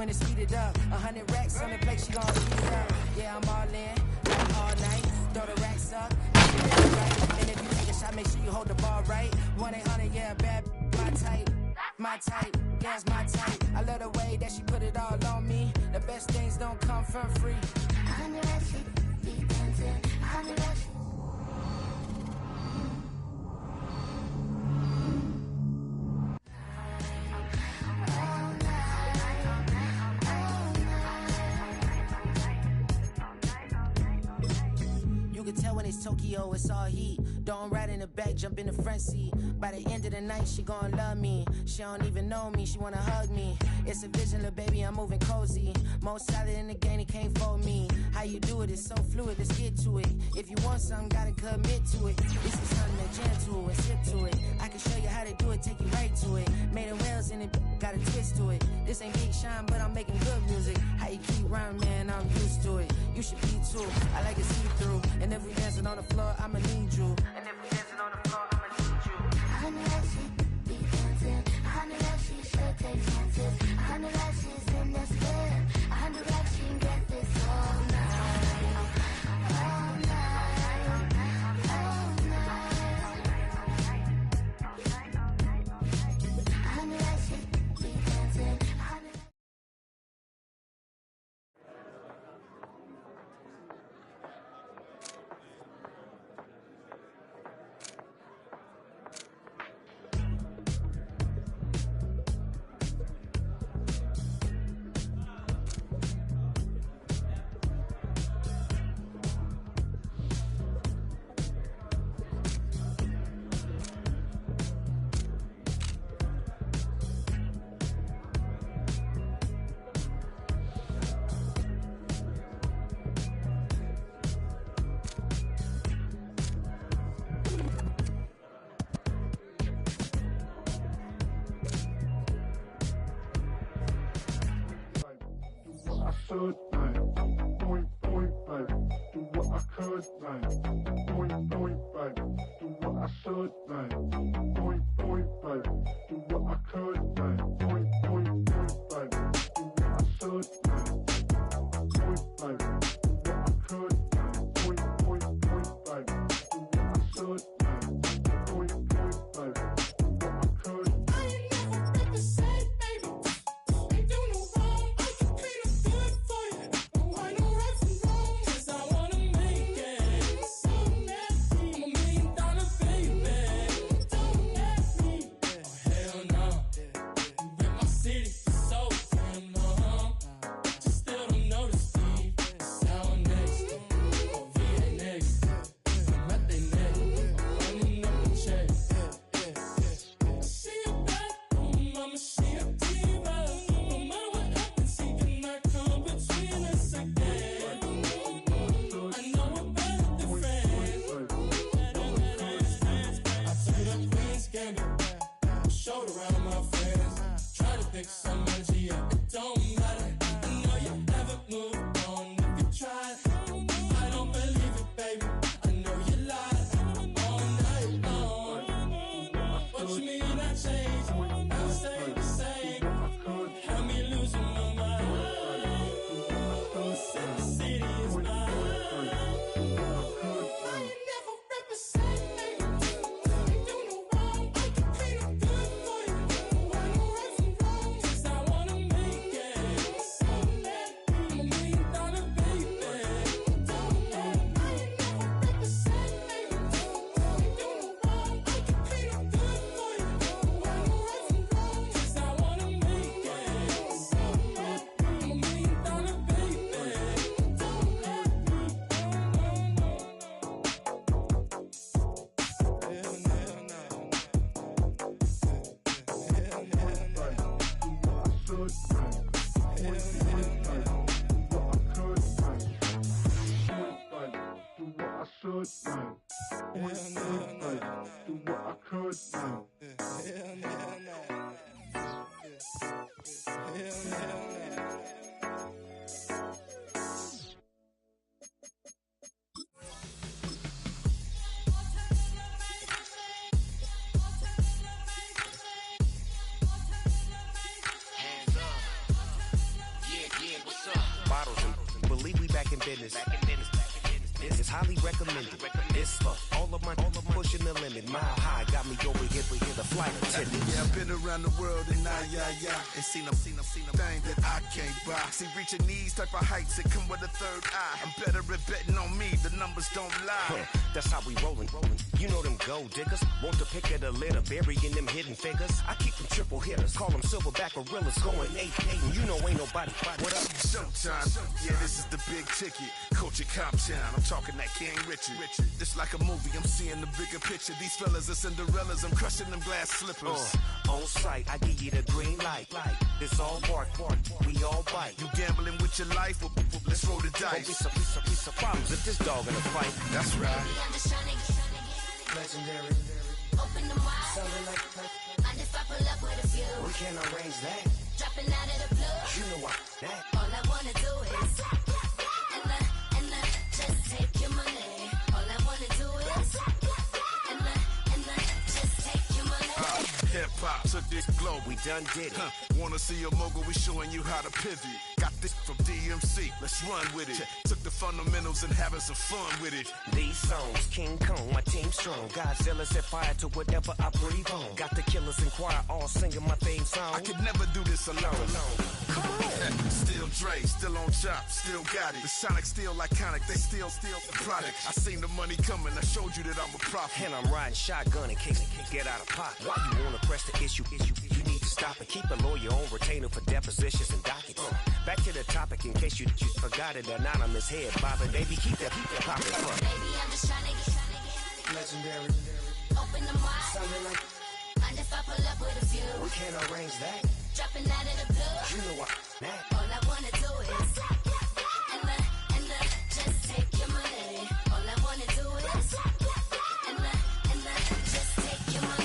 when it's speeded up. 100 racks on the plate, she gon' speed it up. Yeah, I'm all in, like all night. Throw the racks up, and if you take a shot, make sure you hold the ball right. 1-800, yeah, bad, my type. My type, yeah, it's my type. I love the way that she put it all on me. The best things don't come for free. 100 racks, be dancing. 100 racks. Tokyo, it's all heat. Don't ride in the back, jump in the front seat. By the end of the night, she gon' love me. She don't even know me, she wanna hug me. It's a vision, little baby, I'm moving cozy. Most solid in the game, he can't fold me. How you do it, it's so fluid, let's get to it. If you want something, gotta commit to it. This is something that jam to and sip to it. I can show you how to do it, take you right to it. Made of whales in it, got a twist to it. This ain't Big Sean, but I'm making good music. How you keep rhyming, man, I'm used to it. You should be too, I like it see-through. And if we dancing on the floor, I'ma need you. And if we dancing on the floor, I'ma need you. 100 racks, she be dancing. 100 racks, she should take chances. 100 racks, she's in this bed. 100 racks, she can get this all night. All night. All night. 100 racks, she be dancing. 100 should, like, point, baby, do what I could, like, point, baby, do what I should, like, point, baby, do what I could, like, point, baby, do what I should, like, point, baby, do what I could, like, point, baby, do what I should, like, point, baby, do what I could. I ain't never represent, baby. Ain't do no wrong. I can clean up good for you. No, I know right from wrong. 'Cause I wanna make it. So nasty. I'm $1 million baby. Don't ask me. Oh, hell no. You rip my city so damn long. But you still don't notice me. Sour next. Oh, VA next. I'm at they neck. I'm running up the check. She a bad woman, mama, she a diva. No matter what happens, he cannot come between us again. I know we're better than friends. I took it up Queen's Gambit. Showed around my friends. Try to pick some energy up, it don't matter. I know you never moved on if you tried. I don't believe it, baby. I know you lied all night long. What you mean I changed? I stay the same. Had me losing my mind. Said the city is mine. I ain't never represent, baby. Ain't do no wrong. I can clean up good for you. I know right from wrong. 'Cause I wanna make it. So mad. I'm $1 million baby. Don't let me. I ain't never represent, baby. Ain't do no wrong. I can clean up good for you. I know right from wrong. 'Cause I wanna make it. So mad. I'm $1 million baby. Don't let me. business. It's highly recommended. It's for all of my pushing the limit. Mile high got me over here with the flight attendant. Yeah, I've been around the world and and seen a thing that I can't buy. See, reaching these type of heights, it come with a third eye. I'm better at betting on me, the numbers don't lie. That's how we rollin'. You know them gold diggers, want to pick at a litter, burying them hidden figures. I keep them triple hitters, call them silverback gorillas, going 8-8, and you know ain't nobody. What up? Showtime, yeah, this is the big ticket. Coach at Comptown, I'm talking that King Richard. It's like a movie, I'm seeing the bigger picture. These fellas are Cinderellas, I'm crushing them glass slippers. On sight, I give you the green light. It's all bark, we all bite. You gambling with your life? Well, let's roll the dice. Don't be some problems if this dog in a fight. That's right. I'm just trying to get Legendary. open them wide. Sounding like And if I pull up with a few, we can't arrange that. dropping out of the blue. You know what? That. All I wanna do is and just take your money. All I wanna do is and just take your money. Hip hop took this globe, We done did it. Wanna see a mogul? We showing you how to pivot. Got this from DMC, let's run with it. Took the fundamentals and having some fun with it. These songs, King Kong, my team strong. Godzilla set fire to whatever I breathe on. Got the killers in choir all singing my theme song. I could never do this alone. Come on. Still Dre, still on top, still got it. The Sonic still iconic, they still the product. I seen the money coming, I showed you that I'm a prophet. And I'm riding shotgun in case it get out of pocket. Why you wanna press the issue? You need to stop and keep a lawyer on retainer for depositions and dockets. Back to the topic in case you forgot it. Anonymous head bobbing, baby, keep that popping front. Baby, I'm just trying to get Legendary. open them wide. Sounding like And if I pull up with a few, we can't arrange that. dropping out of the blue. You know what? That. All I wanna do is and just take your money. All I wanna do is and just take your money.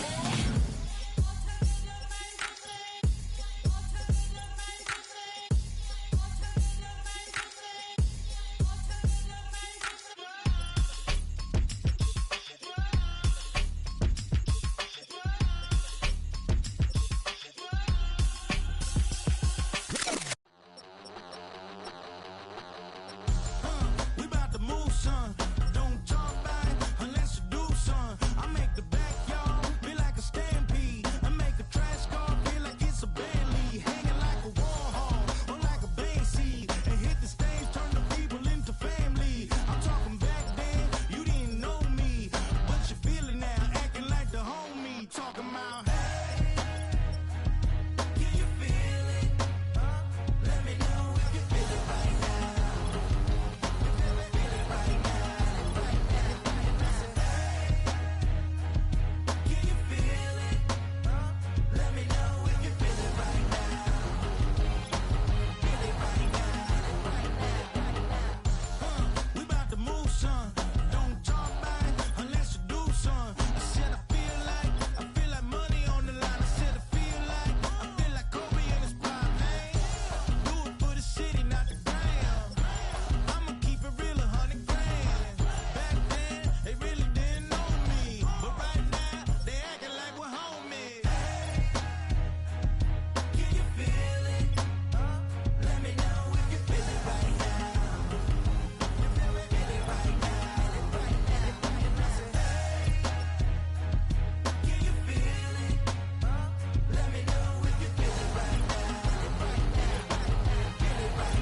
We about to move, son. Don't talk about it unless you do, son. I make the backyard feel like a stampede. I make a trash car feel like it's a band lead. Hanging like a Warhol or like a band seed. And hit the stage, turn the people into family. I'm talking back then, you didn't know me. But you feel it now, acting like the homie. Talking about, hey, can you feel it? Let me know if you feel it right now. Can you feel it? Let me know if you feel it right now. Feel it right now. We about to move, son. Don't talk about it unless you do, son. I said I feel like money on the line. I said I feel like Kobe in his prime. Hey, do it for the city, not the gram. I'ma keep it real, 100 grand. Back then, they really didn't know me. But right now, they acting like we're homies. Can you feel it? Let me know if you feel it right now. Feel it right now. Can you feel it? Let me know if you feel it right now. Feel it right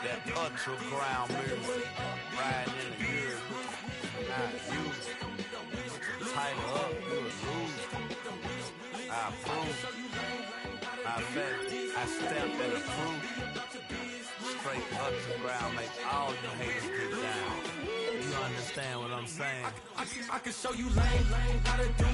That underground music, riding in the years, not used. Tighten up, you'll lose. I approve. I bet I stamped and approved. Straight underground, make all you haters get down. You understand what I'm saying? I can show you lame, how to do